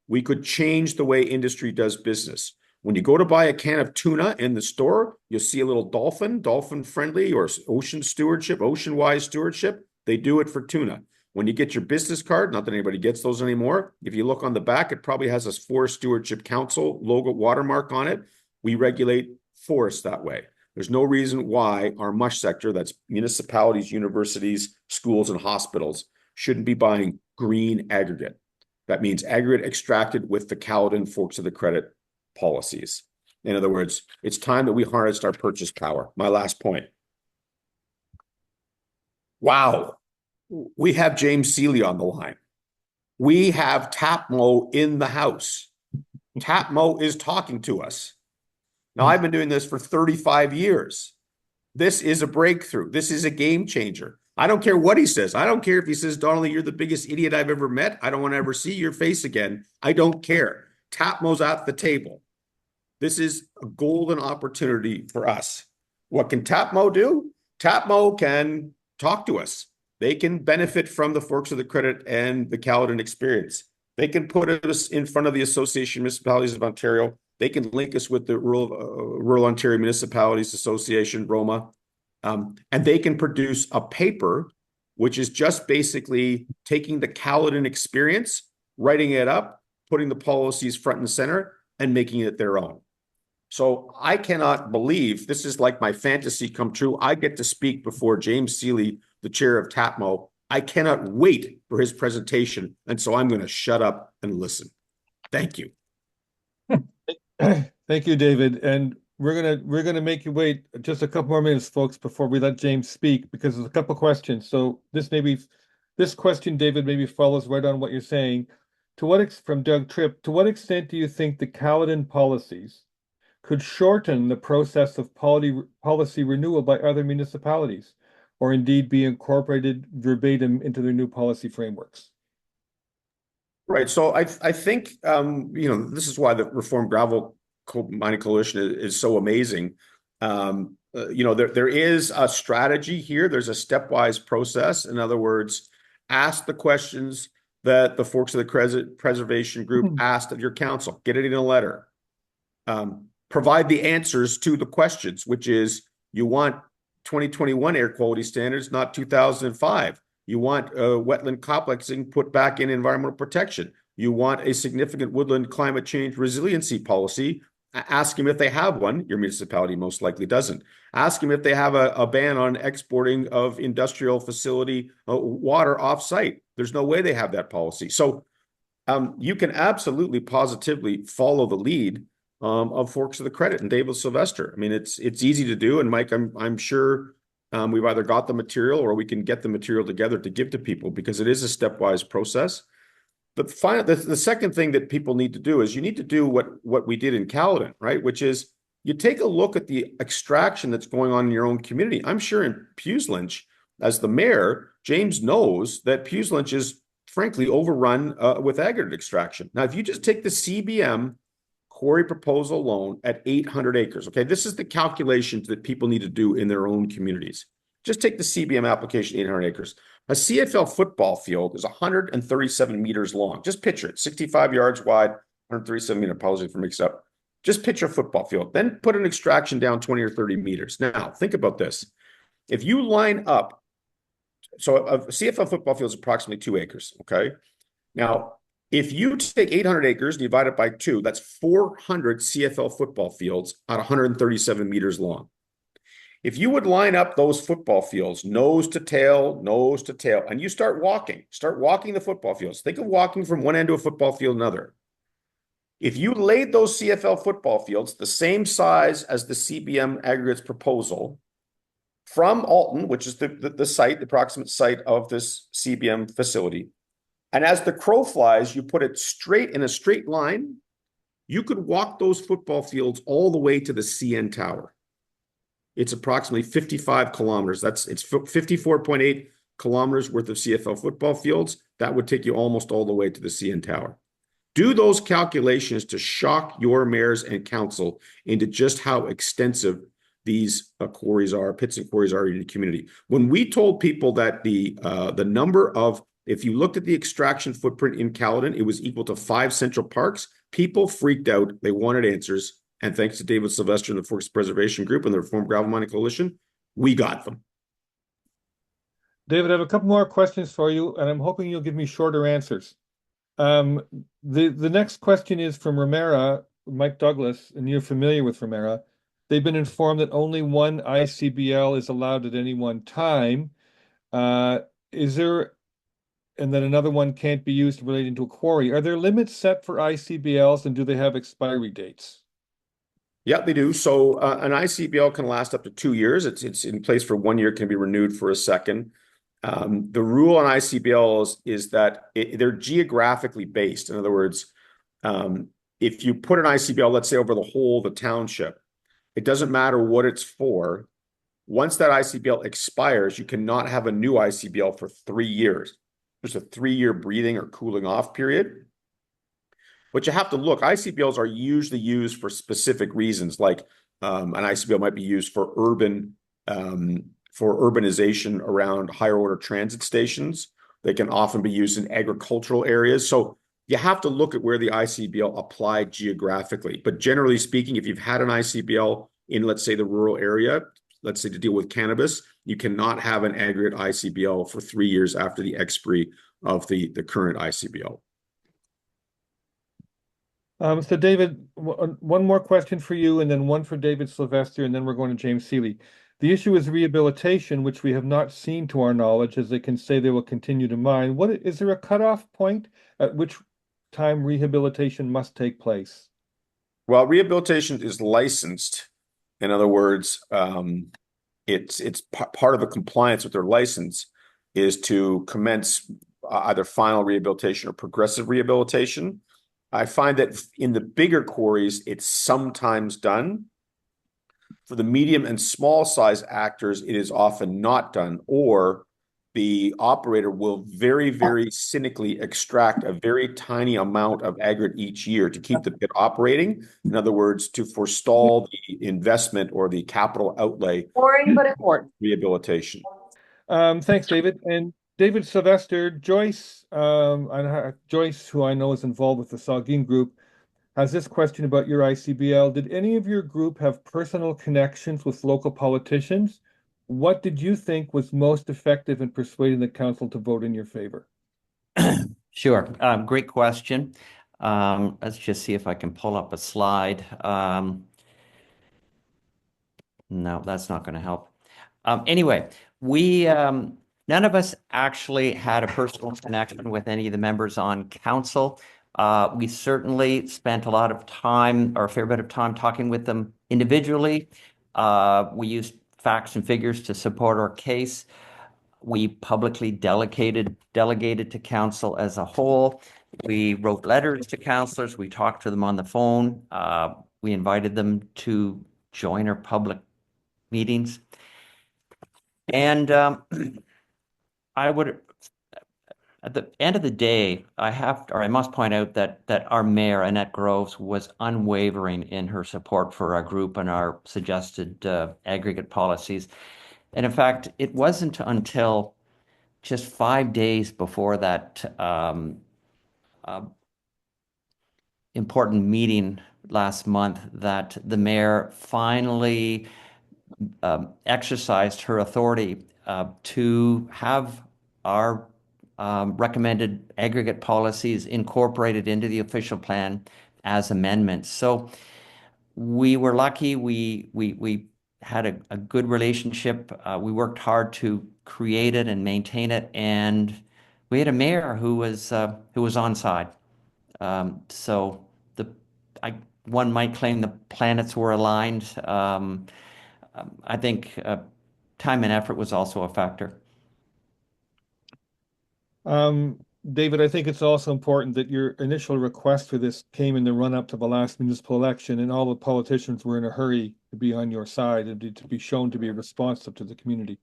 we could change the way industry does business. When you go to buy a can of tuna in the store, you'll see a little dolphin friendly or ocean stewardship, ocean-wise stewardship. They do it for tuna. When you get your business card, not that anybody gets those anymore, if you look on the back, it probably has a Forest Stewardship Council logo watermark on it. We regulate forests that way. There's no reason why our mush sector, that's municipalities, universities, schools, and hospitals, shouldn't be buying green aggregate. That means aggregate extracted with the Caledon Forks of the Credit policies. In other words, it's time that we harnessed our purchase power. My last point. Wow. We have James Seeley on the line. We have TAPMO in the house. TAPMO is talking to us. Now, I've been doing this for 35 years. This is a breakthrough. This is a game changer. I don't care what he says. I don't care if he says, Donnelly, you're the biggest idiot I've ever met. I don't want to ever see your face again. I don't care. TAPMO's at the table. This is a golden opportunity for us. What can TAPMO do? TAPMO can talk to us. They can benefit from the Forks of the Credit and the Caledon experience. They can put us in front of the Association of Municipalities of Ontario. They can link us with the Rural Ontario Municipalities Association, ROMA, and they can produce a paper which is just basically taking the Caledon experience, writing it up, putting the policies front and center, and making it their own. So I cannot believe this is like my fantasy come true. I get to speak before James Seeley, the chair of TAPMO. I cannot wait for his presentation, and so I'm going to shut up and listen. Thank you. Thank you, David. And we're gonna make you wait just a couple more minutes, folks, before we let James speak, because there's a couple questions. So this question, David, maybe follows right on what you're saying. From Doug Tripp, to what extent do you think the Caledon policies could shorten the process of policy renewal by other municipalities, or indeed be incorporated verbatim into their new policy frameworks? Right. So I think, this is why the Reform Gravel Mining Coalition is so amazing. There is a strategy here. There's a stepwise process. In other words, ask the questions that the Forks of the Preservation Group asked of your council. Get it in a letter. Provide the answers to the questions, which is you want 2021 air quality standards, not 2005. You want wetland complexing put back in environmental protection. You want a significant woodland climate change resiliency policy. Ask them if they have one. Your municipality most likely doesn't. Ask them if they have a ban on exporting of industrial facility water off-site. There's no way they have that policy. So you can absolutely positively follow the lead of Forks of the Credit and David Sylvester. I mean, it's easy to do. And Mike, I'm sure we've either got the material or we can get the material together to give to people, because it is a stepwise process. But the second thing that people need to do is you need to do what we did in Caledon, right? Which is you take a look at the extraction that's going on in your own community. I'm sure in Puslinch, as the mayor, James knows that Puslinch is frankly overrun with aggregate extraction. Now, if you just take the CBM quarry proposal alone at 800 acres, okay, this is the calculations that people need to do in their own communities. Just take the CBM application, 800 acres. A CFL football field is 137 meters long. Just picture it, 65 yards wide, 137 meters. Apologies for mixing up. Just picture a football field. Then put an extraction down 20 or 30 meters. Now, think about this. If you line up So a CFL football field is approximately 2 acres. Okay. Now, if you take 800 acres and divide it by 2, that's 400 CFL football fields at 137 meters long. If you would line up those football fields nose to tail, and you start walking the football fields. Think of walking from one end of a football field to another. If you laid those CFL football fields the same size as the CBM Aggregates proposal from Alton, which is the site, the approximate site of this CBM facility, and as the crow flies, you put it straight in a straight line, you could walk those football fields all the way to the CN Tower. It's approximately 55 kilometers. It's 54.8 kilometers worth of CFL football fields. That would take you almost all the way to the CN Tower. Do those calculations to shock your mayors and council into just how extensive these quarries are, pits and quarries are in the community. When we told people that the number of, if you looked at the extraction footprint in Caledon, it was equal to 5 central parks, people freaked out. They wanted answers. And thanks to David Sylvester and the Forest Preservation Group and the Reformed Gravel Mining Coalition, we got them. David, I have a couple more questions for you, and I'm hoping you'll give me shorter answers. The next question is from Ramera, Mike Douglas, and you're familiar with Ramera. They've been informed that only one ICBL is allowed at any one time. Is there, and then another one can't be used relating to a quarry. Are there limits set for ICBLs, and do they have expiry dates? Yeah, they do. So an ICBL can last up to 2 years. It's in place for 1 year, can be renewed for a second. The rule on ICBLs is that they're geographically based. In other words, if you put an ICBL, let's say over the whole of the township, it doesn't matter what it's for. Once that ICBL expires, you cannot have a new ICBL for 3 years. There's a 3-year breathing or cooling off period. But you have to look, ICBLs are usually used for specific reasons, like an ICBL might be used for urbanization around higher order transit stations. They can often be used in agricultural areas. So you have to look at where the ICBL applied geographically. But generally speaking, if you've had an ICBL in, let's say, the rural area, let's say to deal with cannabis, you cannot have an aggregate ICBL for 3 years after the expiry of the current ICBL. So David, one more question for you, and then one for David Sylvester, and then we're going to James Seeley. The issue is rehabilitation, which we have not seen to our knowledge, as they can say they will continue to mine. Is there a cutoff point at which time rehabilitation must take place? Well, rehabilitation is licensed. In other words, it's part of the compliance with their license is to commence either final rehabilitation or progressive rehabilitation. I find that in the bigger quarries, it's sometimes done. For the medium and small size actors, it is often not done, or the operator will very, very cynically extract a very tiny amount of aggregate each year to keep the pit operating. In other words, to forestall the investment or the capital outlay rehabilitation. Thanks, David. And David Sylvester, Joyce, Joyce, who I know is involved with the Saugeen Group, has this question about your ICBL. Did any of your group have personal connections with local politicians? What did you think was most effective in persuading the council to vote in your favor? Sure. Great question. Let's just see if I can pull up a slide. No, that's not going to help. Anyway, none of us actually had a personal connection with any of the members on council. We certainly spent a lot of time, or a fair bit of time, talking with them individually. We used facts and figures to support our case. We publicly delegated to council as a whole. We wrote letters to councillors. We talked to them on the phone. We invited them to join our public meetings. And I would, at the end of the day, I must point out that our mayor, Annette Groves, was unwavering in her support for our group and our suggested aggregate policies. And in fact, it wasn't until just 5 days before that important meeting last month that the mayor finally exercised her authority to have our recommended aggregate policies incorporated into the official plan as amendments. So we were lucky. We had a good relationship. We worked hard to create it and maintain it, and we had a mayor who was on side. So one might claim the planets were aligned. I think time and effort was also a factor. David, I think it's also important that your initial request for this came in the run-up to the last municipal election, and all the politicians were in a hurry to be on your side and to be shown to be responsive to the community.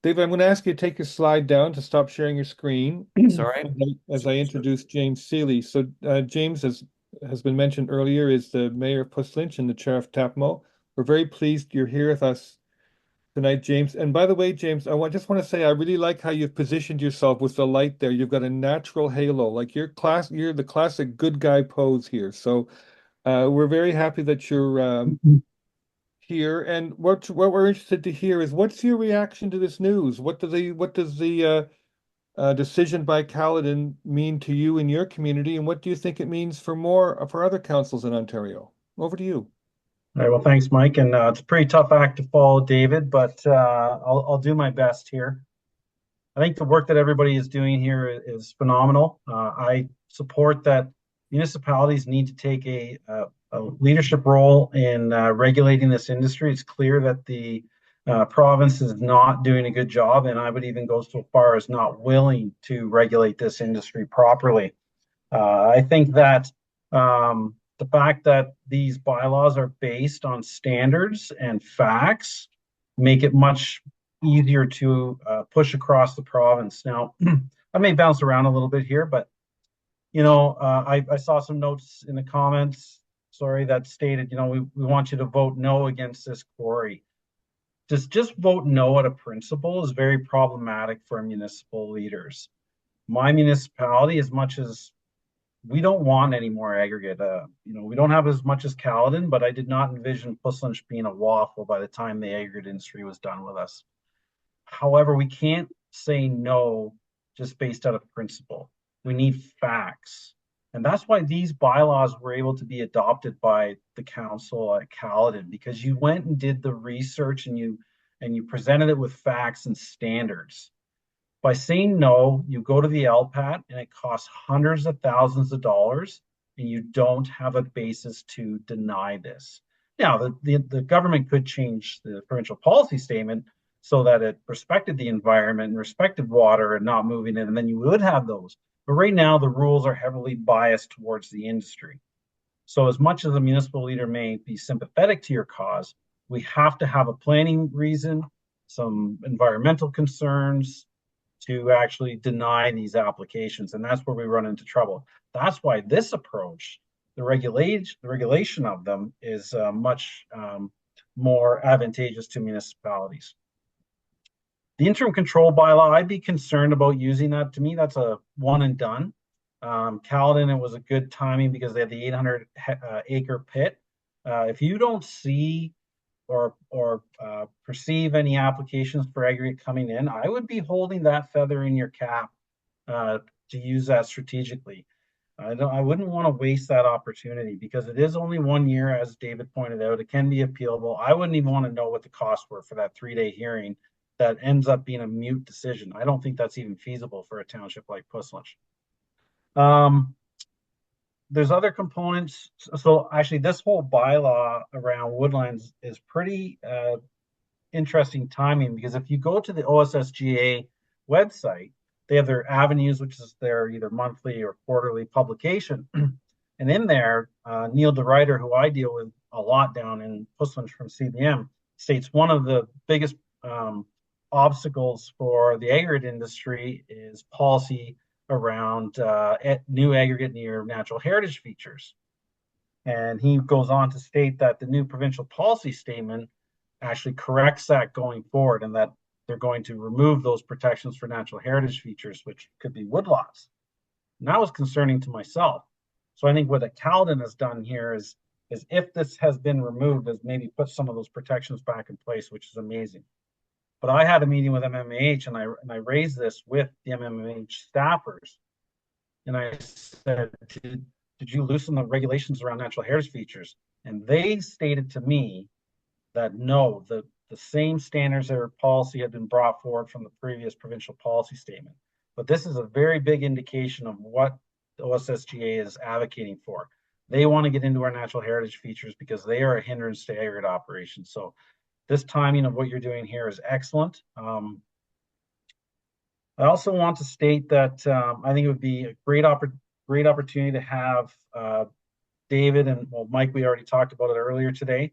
David, I'm going to ask you to take your slide down to stop sharing your screen. Sorry. As I introduce James Seeley. So James, as has been mentioned earlier, is the mayor of Puslinch and the chair of TAPMO. We're very pleased you're here with us tonight, James. And by the way, James, just want to say I really like how you've positioned yourself with the light there. You've got a natural halo, like you're the classic good guy pose here. So we're very happy that you're here. And what we're interested to hear is, what's your reaction to this news? What does the decision by Caledon mean to you and your community, and what do you think it means for other councils in Ontario? Over to you. All right, well, thanks, Mike. And it's a pretty tough act to follow, David, but I'll do my best here. I think the work that everybody is doing here is phenomenal. I support that municipalities need to take a leadership role in regulating this industry. It's clear that the province is not doing a good job, and I would even go so far as not willing to regulate this industry properly. I think that the fact that these bylaws are based on standards and facts make it much easier to push across the province. Now, I may bounce around a little bit here, but I saw some notes in the comments, that stated, we want you to vote no against this quarry. Just vote no at a principle is very problematic for municipal leaders. My municipality, as much as we don't want any more aggregate. We don't have as much as Caledon, but I did not envision Puslinch being a waffle by the time the aggregate industry was done with us. However, we can't say no just based out of principle. We need facts. And that's why these bylaws were able to be adopted by the council at Caledon, because you went and did the research and you presented it with facts and standards. By saying no, you go to the LPAT and it costs hundreds of thousands of dollars, and you don't have a basis to deny this. Now, the government could change the provincial policy statement so that it respected the environment and respected water and not moving it, and then you would have those. But right now, the rules are heavily biased towards the industry. So as much as a municipal leader may be sympathetic to your cause, we have to have a planning reason, some environmental concerns, to actually deny these applications, and that's where we run into trouble. That's why this approach, the regulation of them, is much more advantageous to municipalities. The interim control bylaw, I'd be concerned about using that. To me, that's a one and done. Caledon, it was a good timing because they had the 800 acre pit. If you don't see or perceive any applications for aggregate coming in, I would be holding that feather in your cap to use that strategically. I wouldn't want to waste that opportunity because it is only 1 year, as David pointed out. It can be appealable. I wouldn't even want to know what the costs were for that 3-day hearing that ends up being a mute decision. I don't think that's even feasible for a township like Puslinch. There's other components. So actually, this whole bylaw around woodlands is pretty interesting timing, because if you go to the OSSGA website, they have their avenues, which is their either monthly or quarterly publication. And in there, Neil DeRuyter, who I deal with a lot down in Puslinch from CBM, states one of the biggest obstacles for the aggregate industry is policy around new aggregate near natural heritage features. And he goes on to state that the new provincial policy statement actually corrects that going forward, and that they're going to remove those protections for natural heritage features, which could be woodlots. And that was concerning to myself. So I think what Caledon has done here is if this has been removed, has maybe put some of those protections back in place, which is amazing. But I had a meeting with MMH and I raised this with the MMH staffers. And I said, did you loosen the regulations around natural heritage features? And they stated to me that no, the same standards or policy had been brought forward from the previous provincial policy statement. But this is a very big indication of what the OSSGA is advocating for. They want to get into our natural heritage features because they are a hindrance to aggregate operations. So this timing of what you're doing here is excellent. I also want to state that I think it would be a great opportunity to have David and, well, Mike, we already talked about it earlier today,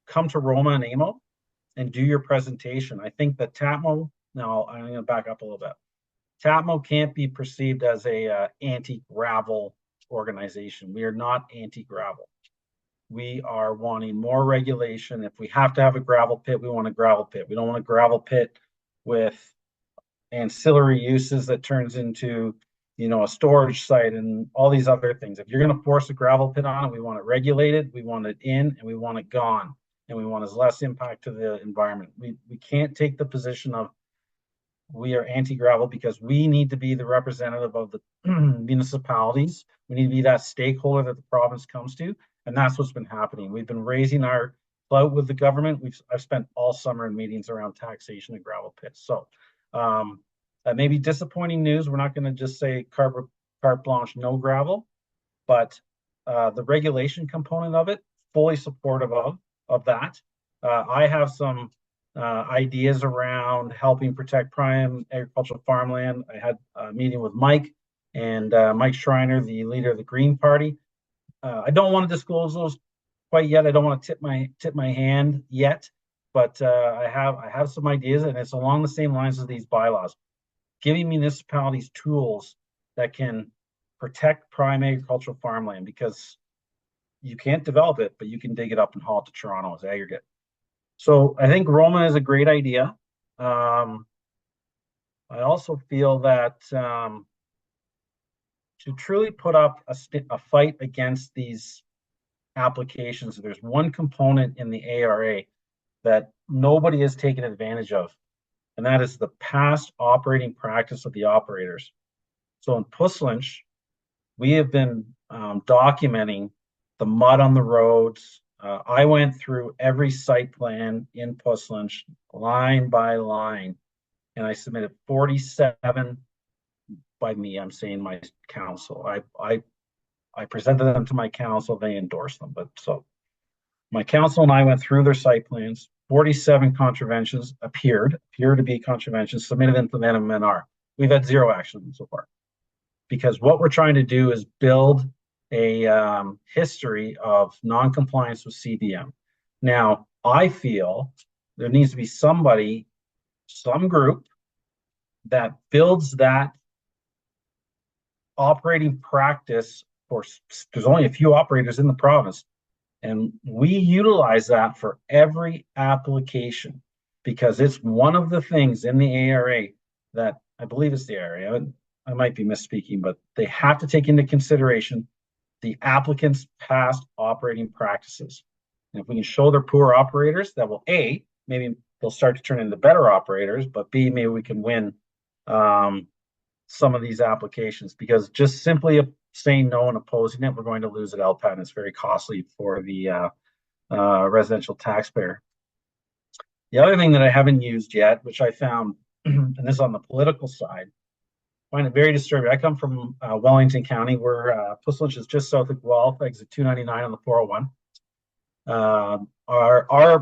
come to Roma and AMO and do your presentation. I think that TAPMO, now I'm going to back up a little bit. TAPMO can't be perceived as a anti-gravel organization. We are not anti-gravel. We are wanting more regulation. If we have to have a gravel pit, we want a gravel pit. We don't want a gravel pit with ancillary uses that turns into, you know, a storage site and all these other things. If you're going to force a gravel pit on it, we want it regulated, we want it in, and we want it gone, and we want as less impact to the environment. We can't take the position of we are anti-gravel because we need to be the representative of the municipalities. We need to be that stakeholder that the province comes to, and that's what's been happening. We've been raising our clout with the government. I've spent all summer in meetings around taxation of gravel pits. So that may be disappointing news. We're not going to just say carte blanche, no gravel, but the regulation component of it, fully supportive of that. I have some ideas around helping protect prime agricultural farmland. I had a meeting with Mike and Mike Schreiner, the leader of the Green Party. I don't want to disclose those quite yet. I don't want to tip my hand yet, but I have some ideas, and it's along the same lines as these bylaws, giving municipalities tools that can protect prime agricultural farmland, because you can't develop it, but you can dig it up and haul it to Toronto as aggregate. So I think Roma is a great idea. I also feel that to truly put up a fight against these applications, there's one component in the ARA that nobody has taken advantage of, and that is the past operating practice of the operators. So in Puslinch, we have been documenting the mud on the roads. I went through every site plan in Puslinch, line by line, and I submitted 47 by me. I'm saying my council. I presented them to my council. They endorsed them. But so my council and I went through their site plans. 47 contraventions appear to be contraventions, submitted them to the NMNR. We've had zero action so far, because what we're trying to do is build a history of non-compliance with CDM. Now, I feel there needs to be some group that builds that operating practice. There's only a few operators in the province, and we utilize that for every application, because it's one of the things in the ARA that, I believe it's the ARA, I might be misspeaking, but they have to take into consideration the applicant's past operating practices. And if we can show they're poor operators, that will, A, maybe they'll start to turn into better operators, but B, maybe we can win some of these applications, because just simply saying no and opposing it, we're going to lose at LPAT, and it's very costly for the residential taxpayer. The other thing that I haven't used yet, which I found, and this is on the political side, I find it very disturbing. I come from Wellington County, where Puslinch is just south of Guelph, exit 299 on the 401.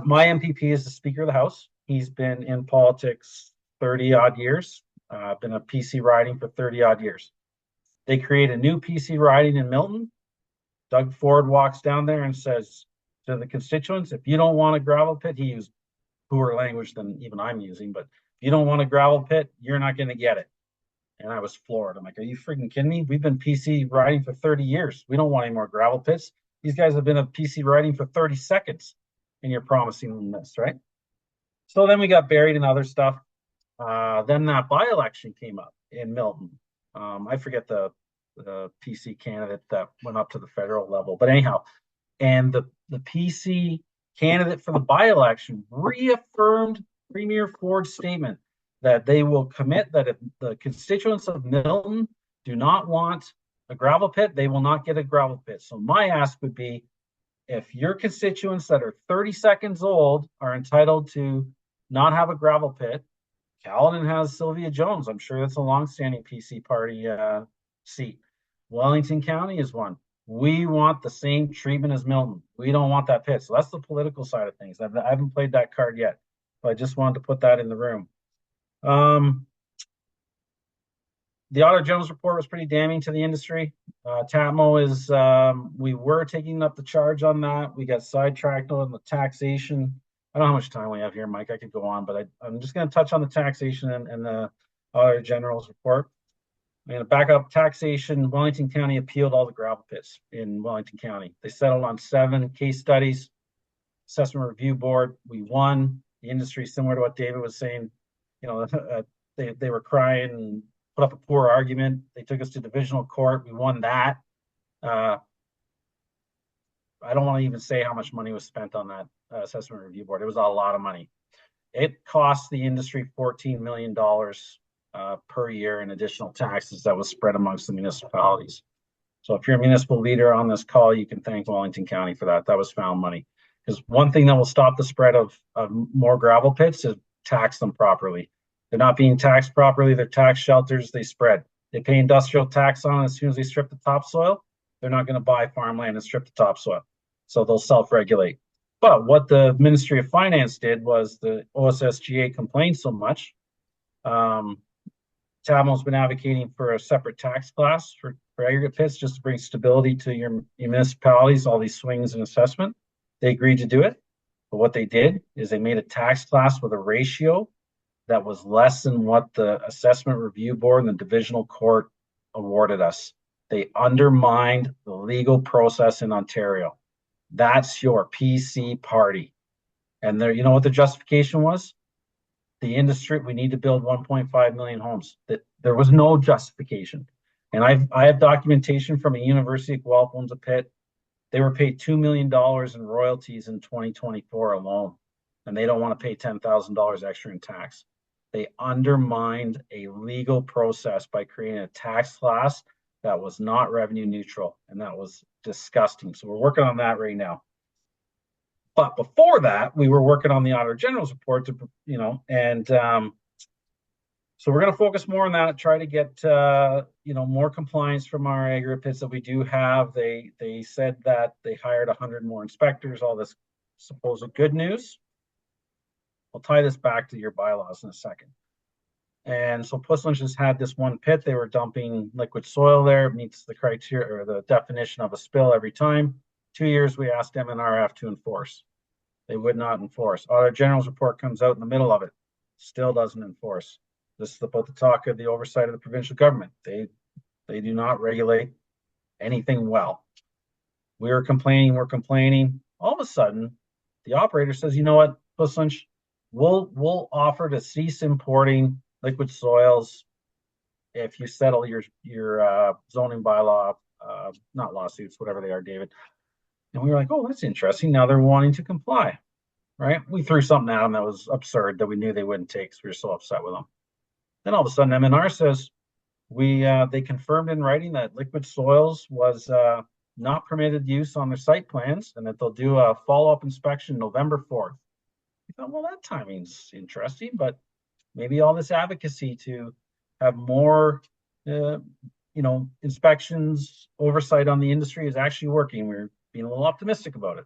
My MPP is the Speaker of the House. He's been in politics 30 odd years, been a PC riding for 30 odd years. They create a new PC riding in Milton. Doug Ford walks down there and says to the constituents, if you don't want a gravel pit, he used poorer language than even I'm using, but if you don't want a gravel pit, you're not going to get it. And I was floored. I'm like, are you freaking kidding me? We've been PC riding for 30 years. We don't want any more gravel pits. These guys have been a PC riding for 30 seconds, and you're promising them this, right? So then we got buried in other stuff. Then that by-election came up in Milton. I forget the PC candidate that went up to the federal level, but anyhow, and the PC candidate for the by-election reaffirmed Premier Ford's statement that they will commit that if the constituents of Milton do not want a gravel pit, they will not get a gravel pit. So my ask would be, if your constituents that are 30 seconds old are entitled to not have a gravel pit, Caledon has Sylvia Jones. I'm sure that's a longstanding PC party seat. Wellington County is one. We want the same treatment as Milton. We don't want that pit. So that's the political side of things. I haven't played that card yet, but I just wanted to put that in the room. The Auditor General's report was pretty damning to the industry. TAPMO is, we were taking up the charge on that. We got sidetracked on the taxation. I don't know how much time we have here, Mike. I could go on, but I'm just going to touch on the taxation and the Auditor General's report. I'm going to back up taxation. Wellington County appealed all the gravel pits in Wellington County. They settled on 7 case studies. Assessment Review Board, we won. The industry, similar to what David was saying, you know, they were crying and put up a poor argument. They took us to divisional court. We won that. I don't want to even say how much money was spent on that Assessment Review Board. It was a lot of money. It cost the industry $14 million per year in additional taxes that was spread amongst the municipalities. So if you're a municipal leader on this call, you can thank Wellington County for that. That was found money. Because one thing that will stop the spread of more gravel pits is tax them properly. They're not being taxed properly. They're tax shelters. They spread. They pay industrial tax on it. As soon as they strip the topsoil, they're not going to buy farmland and strip the topsoil. So they'll self-regulate. But what the Ministry of Finance did was the OSSGA complained so much. TAPMO's been advocating for a separate tax class for aggregate pits just to bring stability to your municipalities, all these swings in assessment. They agreed to do it. But what they did is they made a tax class with a ratio that was less than what the Assessment Review Board and the Divisional Court awarded us. They undermined the legal process in Ontario. That's your PC party. And there, you know what the justification was? The industry, we need to build 1.5 million homes. That there was no justification. And I have documentation from a university at Guelph owns a pit. They were paid $2 million in royalties in 2024 alone. And they don't want to pay $10,000 extra in tax. They undermined a legal process by creating a tax class that was not revenue neutral. And that was disgusting. So we're working on that right now. But before that, we were working on the Auditor General's report to, you know, and so we're going to focus more on that, try to get, you know, more compliance from our aggregate pits that we do have. They said that they hired 100 more inspectors, all this supposed good news. I'll tie this back to your bylaws in a second. And so Puslinch has had this one pit. They were dumping liquid soil there. It meets the criteria or the definition of a spill every time. 2 years, we asked MNRF to enforce. They would not enforce. Auditor General's report comes out in the middle of it. Still doesn't enforce. This is about the talk of the oversight of the provincial government. They do not regulate anything well. We're complaining. All of a sudden, the operator says, you know what, Puslinch, we'll offer to cease importing liquid soils if you settle your zoning bylaw, not lawsuits, whatever they are, David. And we were like, oh, that's interesting. Now they're wanting to comply, right? We threw something at them that was absurd that we knew they wouldn't take, so we were so upset with them. Then all of a sudden, MNR says they confirmed in writing that liquid soils was not permitted use on their site plans, and that they'll do a follow-up inspection November 4th. We thought, well, that timing's interesting, but maybe all this advocacy to have more, you know, inspections, oversight on the industry is actually working. We're being a little optimistic about it.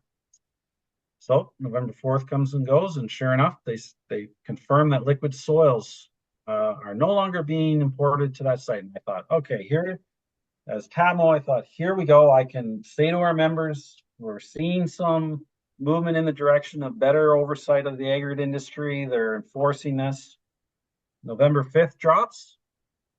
So November 4th comes and goes, and sure enough, they confirm that liquid soils are no longer being imported to that site. And I thought, okay, here, as TAPMO, I thought, here we go. I can say to our members, we're seeing some movement in the direction of better oversight of the aggregate industry. They're enforcing this. November 5th drops.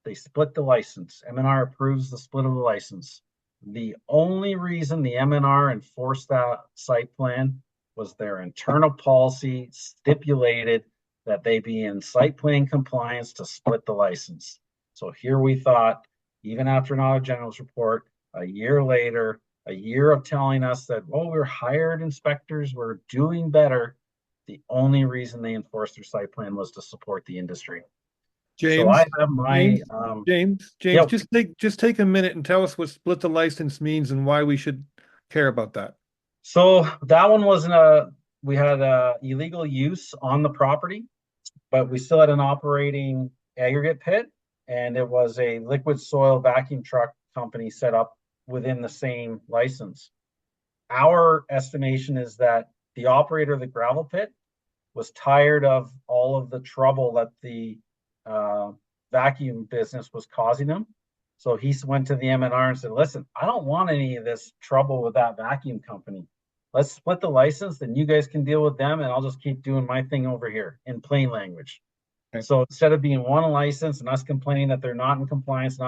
They split the license. MNR approves the split of the license. The only reason the MNR enforced that site plan was their internal policy stipulated that they be in site plan compliance to split the license. So here we thought, even after an Auditor General's report, a year later, a year of telling us that, well, we're hired inspectors, we're doing better, The only reason they enforced their site plan was to support the industry. James, So I have my, James, yep. just take a minute and tell us what split the license means and why we should care about that. So that one wasn't we had a illegal use on the property, but we still had an operating aggregate pit, and it was a liquid soil vacuum truck company set up within the same license. Our estimation is that the operator of the gravel pit was tired of all of the trouble that the vacuum business was causing him. So he went to the MNR and said, listen, I don't want any of this trouble with that vacuum company. Let's split the license, then you guys can deal with them, and I'll just keep doing my thing over here in plain language. Okay. So instead of being one license and us complaining that they're not in compliance,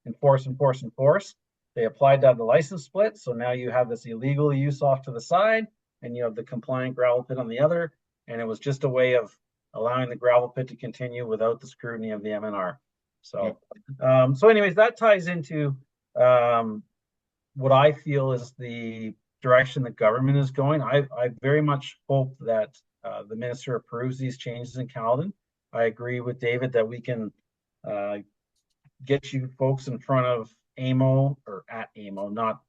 enforce, they applied to have the license split. So now you have this illegal use off to the side, and you have the compliant gravel pit on the other. And it was just a way of allowing the gravel pit to continue without the scrutiny of the MNR. So, so anyways, that ties into what I feel is the direction the government is going. I very much hope that the minister approves these changes in Caledon. I agree with David that we can get you folks in front of AMO or at AMO, not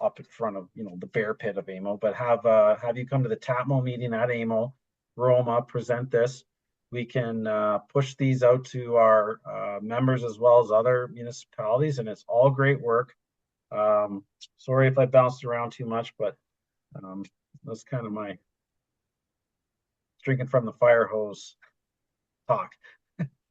up in front of the bear pit of AMO, but have you come to the TAPMO meeting at AMO, roll them up, present this. We can push these out to our members as well as other municipalities, and it's all great work. Sorry if I bounced around too much, but that's kind of my drinking from the fire hose talk.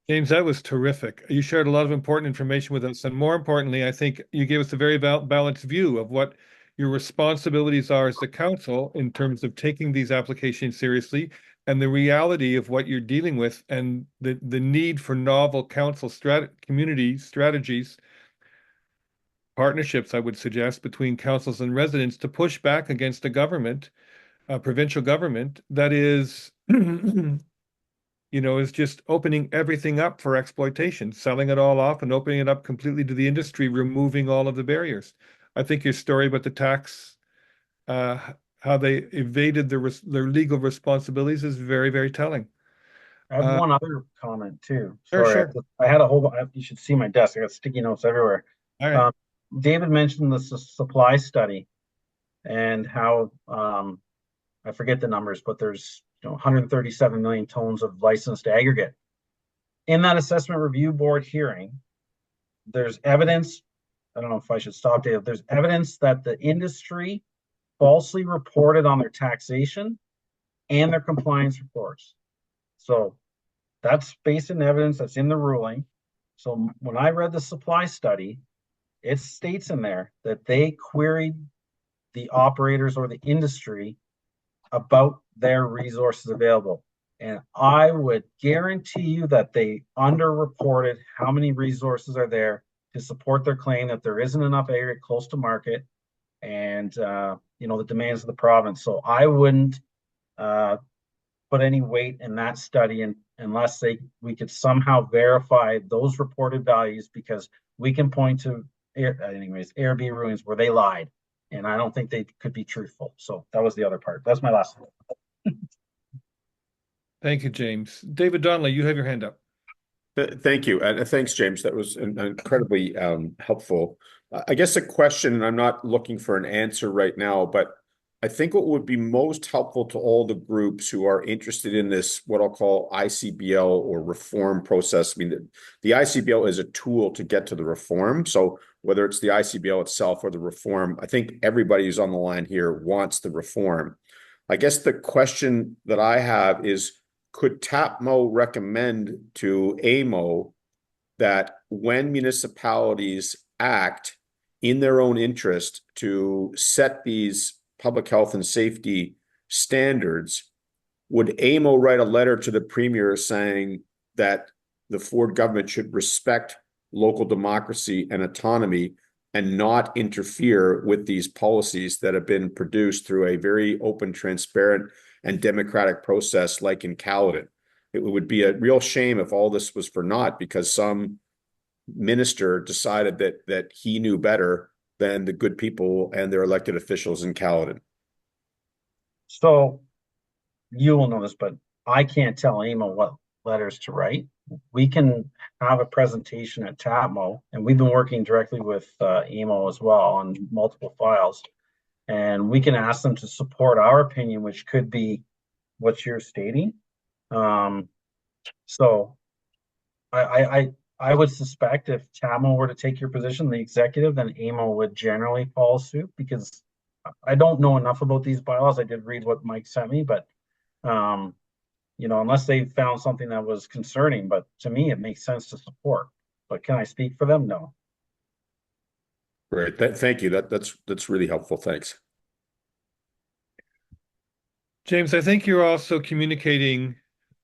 James, that was terrific. You shared a lot of important information with us. And more importantly, I think you gave us a very balanced view of what your responsibilities are as the council in terms of taking these applications seriously and the reality of what you're dealing with and the need for novel council community strategies, partnerships, I would suggest, between councils and residents to push back against a government, a provincial government that is is just opening everything up for exploitation, selling it all off and opening it up completely to the industry, removing all of the barriers. I think your story about the tax, how they evaded their legal responsibilities is very, very telling. I have one other comment too. Sure, Sorry, sure. I had a whole, you should see my desk. I got sticky notes everywhere. All right. David mentioned the supply study and how, I forget the numbers, but there's 137 million tons of licensed aggregate. In that assessment review board hearing, there's evidence, I don't know if I should stop, Dave, there's evidence that the industry falsely reported on their taxation and their compliance reports. So that's based on evidence that's in the ruling. So when I read the supply study, it states in there that they queried the operators or the industry about their resources available. And I would guarantee you that they underreported how many resources are there to support their claim that there isn't enough aggregate close to market and the demands of the province. So I wouldn't put any weight in that study unless we could somehow verify those reported values, because we can point to ARB rulings where they lied. And I don't think they could be truthful. So that was the other part. That's my last one. Thank you, James. David Donnelly, you have your hand up. Thank you. And thanks, James. That was incredibly helpful. I guess a question, and I'm not looking for an answer right now, but I think what would be most helpful to all the groups who are interested in this, what I'll call ICBL or reform process. I mean, the ICBL is a tool to get to the reform. So whether it's the ICBL itself or the reform, I think everybody who's on the line here wants the reform. I guess the question that I have is, could TAPMO recommend to AMO that when municipalities act in their own interest to set these public health and safety standards, would AMO write a letter to the Premier saying that the Ford government should respect local democracy and autonomy and not interfere with these policies that have been produced through a very open, transparent, and democratic process like in Caledon? It would be a real shame if all this was for naught because some minister decided that he knew better than the good people and their elected officials in Caledon. So you will know this, but I can't tell AMO what letters to write. We can have a presentation at TAPMO, and we've been working directly with AMO as well on multiple files. And we can ask them to support our opinion, which could be what you're stating. So I would suspect if TAMO were to take your position, the executive, then AMO would generally follow suit, because I don't know enough about these bylaws. I did read what Mike sent me, but unless they found something that was concerning, but to me, it makes sense to support. But can I speak for them? No. Great. Thank you. That's really helpful. Thanks. James, I think you're also communicating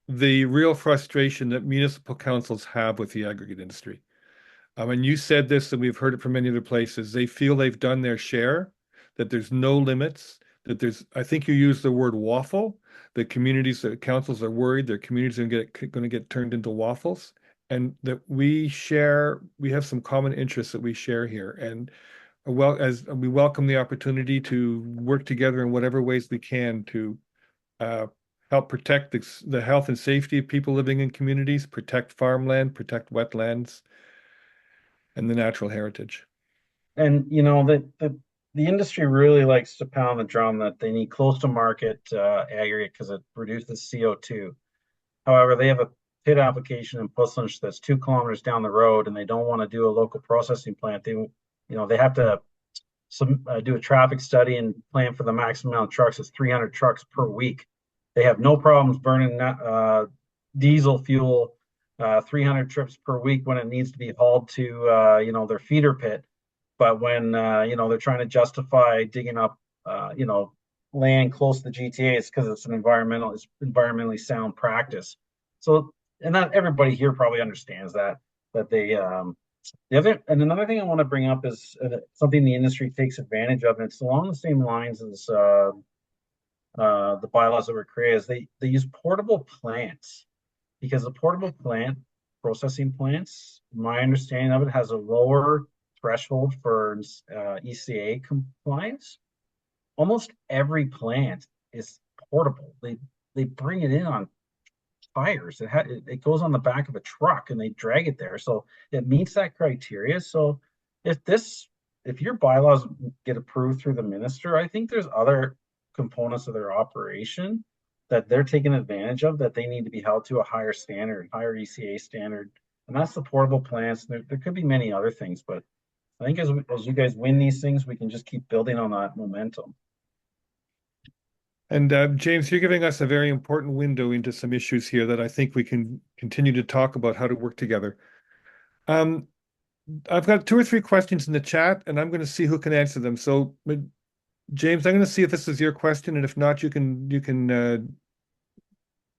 the real frustration that municipal councils have with the aggregate industry. And you said this, and we've heard it from many other places. They feel they've done their share, that there's no limits, that I think you used the word waffle, that councils are worried their communities are going to get turned into waffles, and that we have some common interests that we share here. And as we welcome the opportunity to work together in whatever ways we can to help protect the health and safety of people living in communities, protect farmland, protect wetlands, and the natural heritage. And the industry really likes to pound the drum that they need close to market aggregate because it reduces CO2. However, they have a pit application in Puslinch that's 2 kilometers down the road, and they don't want to do a local processing plant. They have to do a traffic study and plan for the maximum amount of trucks. It's 300 trucks per week. They have no problems burning diesel fuel 300 trips per week when it needs to be hauled to their feeder pit. But when they're trying to justify digging up land close to the GTA, it's because it's environmentally sound practice. So, and not everybody here probably understands that they another thing I want to bring up is something the industry takes advantage of, and it's along the same lines as the bylaws that were created. Is they use portable plants, because the portable plant processing plants, my understanding of it, has a lower threshold for ECA compliance. Almost every plant is portable. They bring it in on tires. It goes on the back of a truck and they drag it there, so it meets that criteria. So if your bylaws get approved through the minister, I think there's other components of their operation that they're taking advantage of, that they need to be held to a higher standard, higher ECA standard, and that's the portable plants. There could be many other things, but I think as you guys win these things, we can just keep building on that momentum. And James, you're giving us a very important window into some issues here that I think we can continue to talk about how to work together. I've got 2 or 3 questions in the chat, and I'm going to see who can answer them. So, James, I'm going to see if this is your question, and if not, you can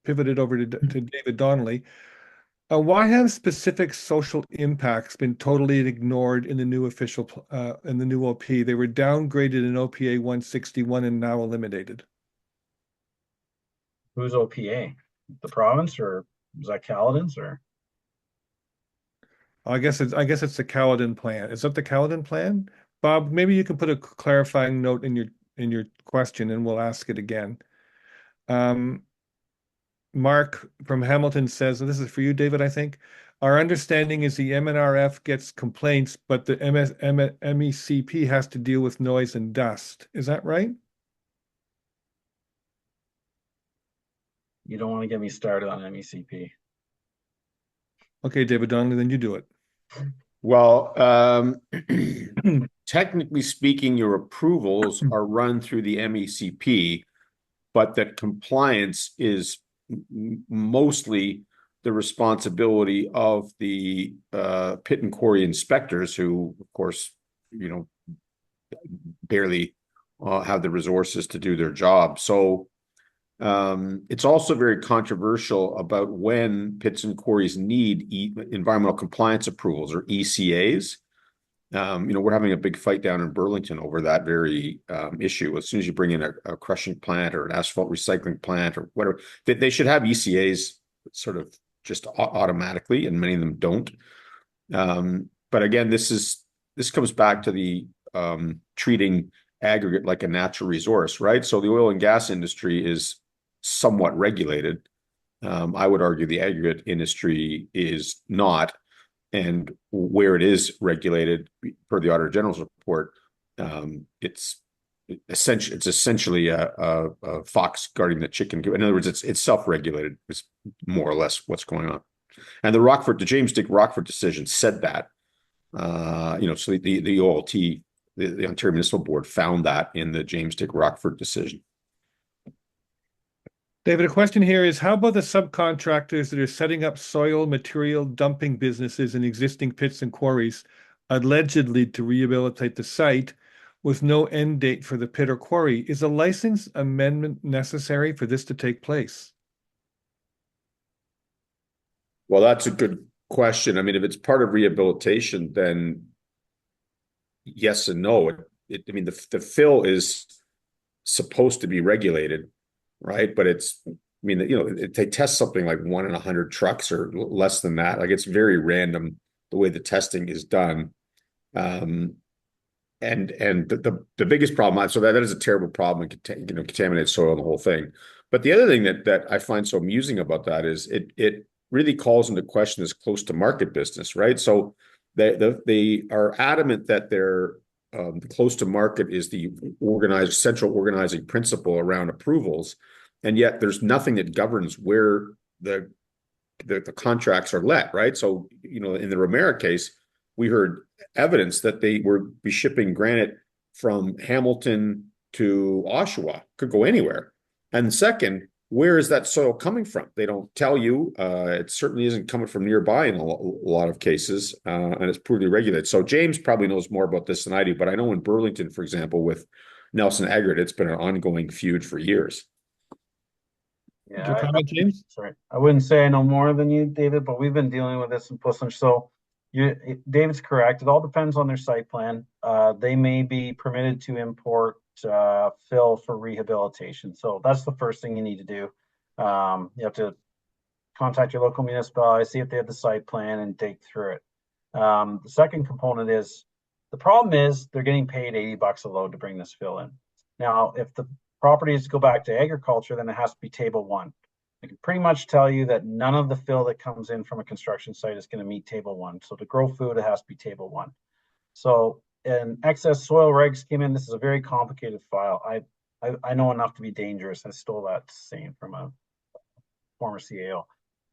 pivot it over to David Donnelly. Why have specific social impacts been totally ignored in the new in the new OP? They were downgraded in OPA 161 and now eliminated. Who's OPA? The province, or is that Caledon's, or? I guess it's the Caledon plan. Is that the Caledon plan? Bob, maybe you can put a clarifying note in your question, and we'll ask it again. Mark from Hamilton says, and this is for you, David, I think, our understanding is the MNRF gets complaints, but the MECP has to deal with noise and dust. Is that right? You don't want to get me started on MECP. Okay, David Donnelly, then you do it. Well, technically speaking, your approvals are run through the MECP, but that compliance is mostly the responsibility of the pit and quarry inspectors, who, of course, barely have the resources to do their job. So it's also very controversial about when pits and quarries need environmental compliance approvals, or ECAs. We're having a big fight down in Burlington over that very issue. As soon as you bring in a crushing plant or an asphalt recycling plant or whatever, they should have ECAs sort of just automatically, and many of them don't. But again, this comes back to the treating aggregate like a natural resource, right? So the oil and gas industry is somewhat regulated. I would argue the aggregate industry is not, and where it is regulated, per the Auditor General's report, it's essentially a fox guarding the chicken coop. In other words, it's self-regulated. Is more or less what's going on. And the James Dick Rockford decision said that. So the OLT, the Ontario Municipal Board, found that in the James Dick Rockford decision. David, a question here is, how about the subcontractors that are setting up soil material dumping businesses in existing pits and quarries, allegedly to rehabilitate the site, with no end date for the pit or quarry? Is a license amendment necessary for this to take place? Well, that's a good question. I mean, if it's part of rehabilitation, then yes and no. I mean, the fill is supposed to be regulated, right? But they test something like 1 in 100 trucks or less than that. Like, it's very random the way the testing is done. And the biggest problem, so that is a terrible problem, and contaminated soil and the whole thing. But the other thing that I find so amusing about that is it really calls into question this close to market business, right? So they are adamant that they're close to market is the central organizing principle around approvals, and yet there's nothing that governs where the contracts are let, right? So in the Romero case, we heard evidence that they would be shipping granite from Hamilton to Oshawa, could go anywhere. And second, where is that soil coming from? They don't tell you. It certainly isn't coming from nearby in a lot of cases, and it's poorly regulated. So James probably knows more about this than I do, but I know in Burlington, for example, with Nelson Aggregate, it's been an ongoing feud for years. Yeah, Your comment, James? sorry. I wouldn't say I know more than you, David, but we've been dealing with this in Puslinch. So David's correct. It all depends on their site plan. They may be permitted to import fill for rehabilitation. So that's the first thing you need to do. You have to contact your local municipality, see if they have the site plan, and dig through it. The second component is, the problem is they're getting paid $80 a load to bring this fill in. Now, if the property is to go back to agriculture, then it has to be table 1. I can pretty much tell you that none of the fill that comes in from a construction site is going to meet table 1. So to grow food, it has to be table 1. So, and excess soil regs came in. This is a very complicated file. I know enough to be dangerous. I stole that saying from a former CAO.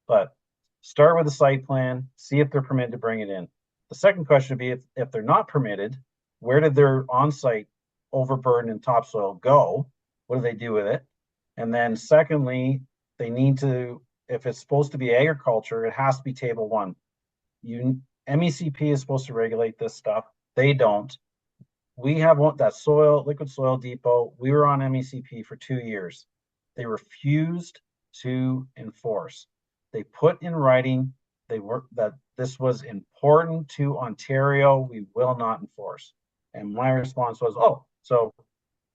But start with a site plan, see if they're permitted to bring it in. The second question would be, if they're not permitted, where did their on-site overburden and topsoil go? What do they do with it? And then secondly, they need to, if it's supposed to be agriculture, it has to be table 1. MECP is supposed to regulate this stuff. They don't. We have that liquid soil depot. We were on MECP for 2 years. They refused to enforce. They put in writing that this was important to Ontario. We will not enforce. And my response was, so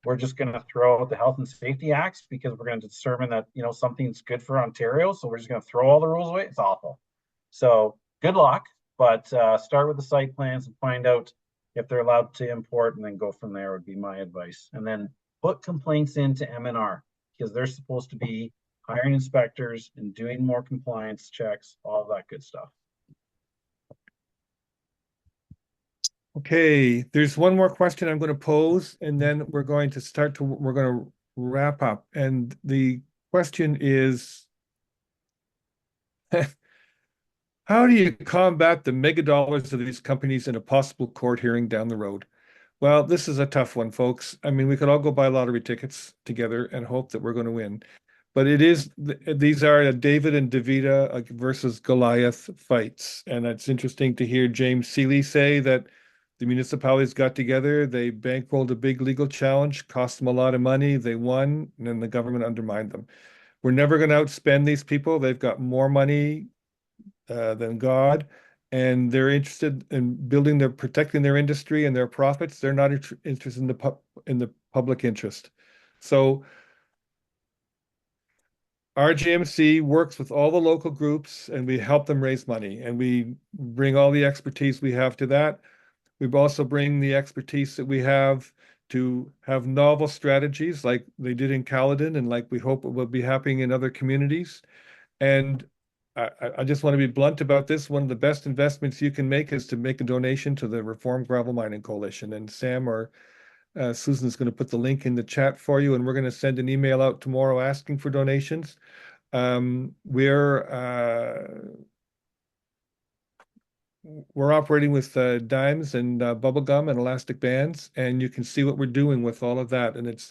we're just going to throw out the health and safety acts because we're going to determine that something's good for Ontario. So we're just going to throw all the rules away. It's awful. So good luck, but start with the site plans and find out if they're allowed to import, and then go from there would be my advice. And then put complaints into MNR, because they're supposed to be hiring inspectors and doing more compliance checks, all that good stuff. Okay, there's one more question I'm going to pose, and then we're going to wrap up. And the question is, how do you combat the mega dollars of these companies in a possible court hearing down the road? Well, this is a tough one, folks. I mean, we could all go buy lottery tickets together and hope that we're going to win. But these are David and Davida versus Goliath fights. And it's interesting to hear James Seeley say that the municipalities got together, they bankrolled a big legal challenge, cost them a lot of money, they won, and then the government undermined them. We're never going to outspend these people. They've got more money than God, and they're interested in protecting their industry and their profits. They're not interested in the public interest. So RGMC works with all the local groups, and we help them raise money, and we bring all the expertise we have to that. We also bring the expertise that we have to have novel strategies like they did in Caledon and like we hope it will be happening in other communities. And I just want to be blunt about this. One of the best investments you can make is to make a donation to the Reformed Gravel Mining Coalition. And Sam or Susan's going to put the link in the chat for you, and we're going to send an email out tomorrow asking for donations. We're operating with dimes and bubble gum and elastic bands, and you can see what we're doing with all of that. And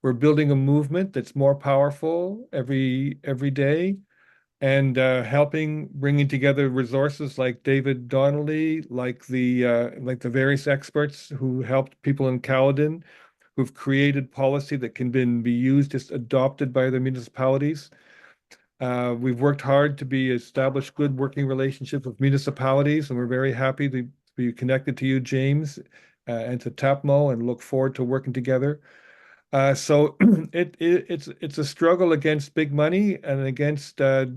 we're building a movement that's more powerful every day, and helping bringing together resources like David Donnelly, like the various experts who helped people in Caledon, who've created policy that can be used, just adopted by other municipalities. We've worked hard to establish good working relationships with municipalities, and we're very happy to be connected to you, James, and to TAPMO, and look forward to working together. So it's a struggle against big money and against a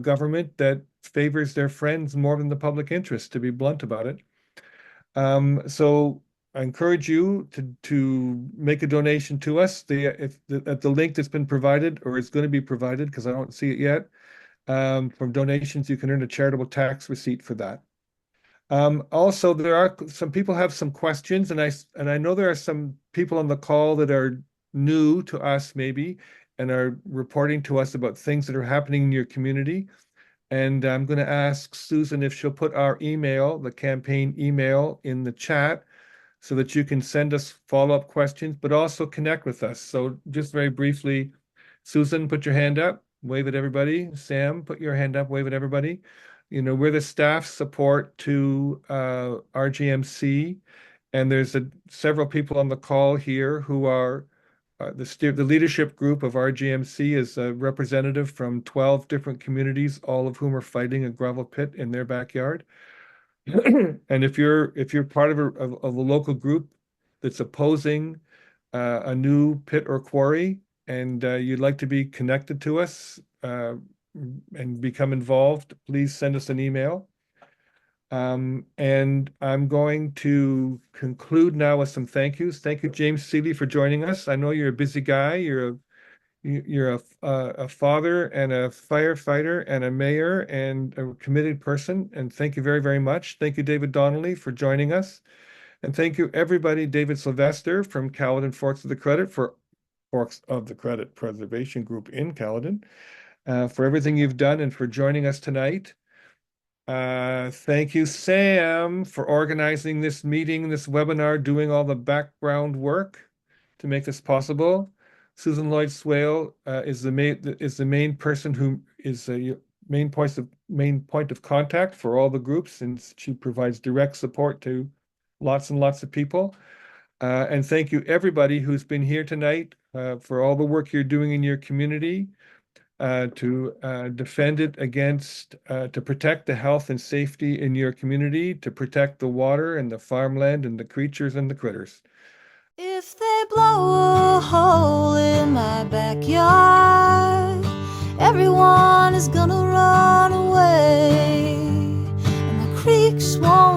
government that favors their friends more than the public interest, to be blunt about it. So I encourage you to make a donation to us. At the link that's been provided or is going to be provided, because I don't see it yet, from donations, you can earn a charitable tax receipt for that. Also, there are some people have some questions, and I know there are some people on the call that are new to us maybe and are reporting to us about things that are happening in your community. And I'm going to ask Susan if she'll put our email, the campaign email, in the chat so that you can send us follow-up questions, but also connect with us. So just very briefly, Susan, put your hand up, wave at everybody. Sam, put your hand up, wave at everybody. We're the staff support to RGMC, and there's several people on the call here who are the leadership group of RGMC is a representative from 12 different communities, all of whom are fighting a gravel pit in their backyard. And if you're part of a local group that's opposing a new pit or quarry, and you'd like to be connected to us and become involved, please send us an email. And I'm going to conclude now with some thank yous. Thank you, James Seeley, for joining us. I know you're a busy guy. You're a father and a firefighter and a mayor and a committed person. And thank you very, very much. Thank you, David Donnelly, for joining us. And thank you, everybody, David Sylvester from Caledon Forks of the Credit Preservation Group in Caledon, for everything you've done and for joining us tonight. Thank you, Sam, for organizing this meeting, this webinar, doing all the background work to make this possible. Susan Lloyd Swale is the main person who is a main point of contact for all the groups, and she provides direct support to lots and lots of people. And thank you, everybody who's been here tonight, for all the work you're doing in your community to defend it against, to protect the health and safety in your community, to protect the water and the farmland and the creatures and the critters. If they blow a hole in my backyard, everyone is gonna run away, and the creeks won't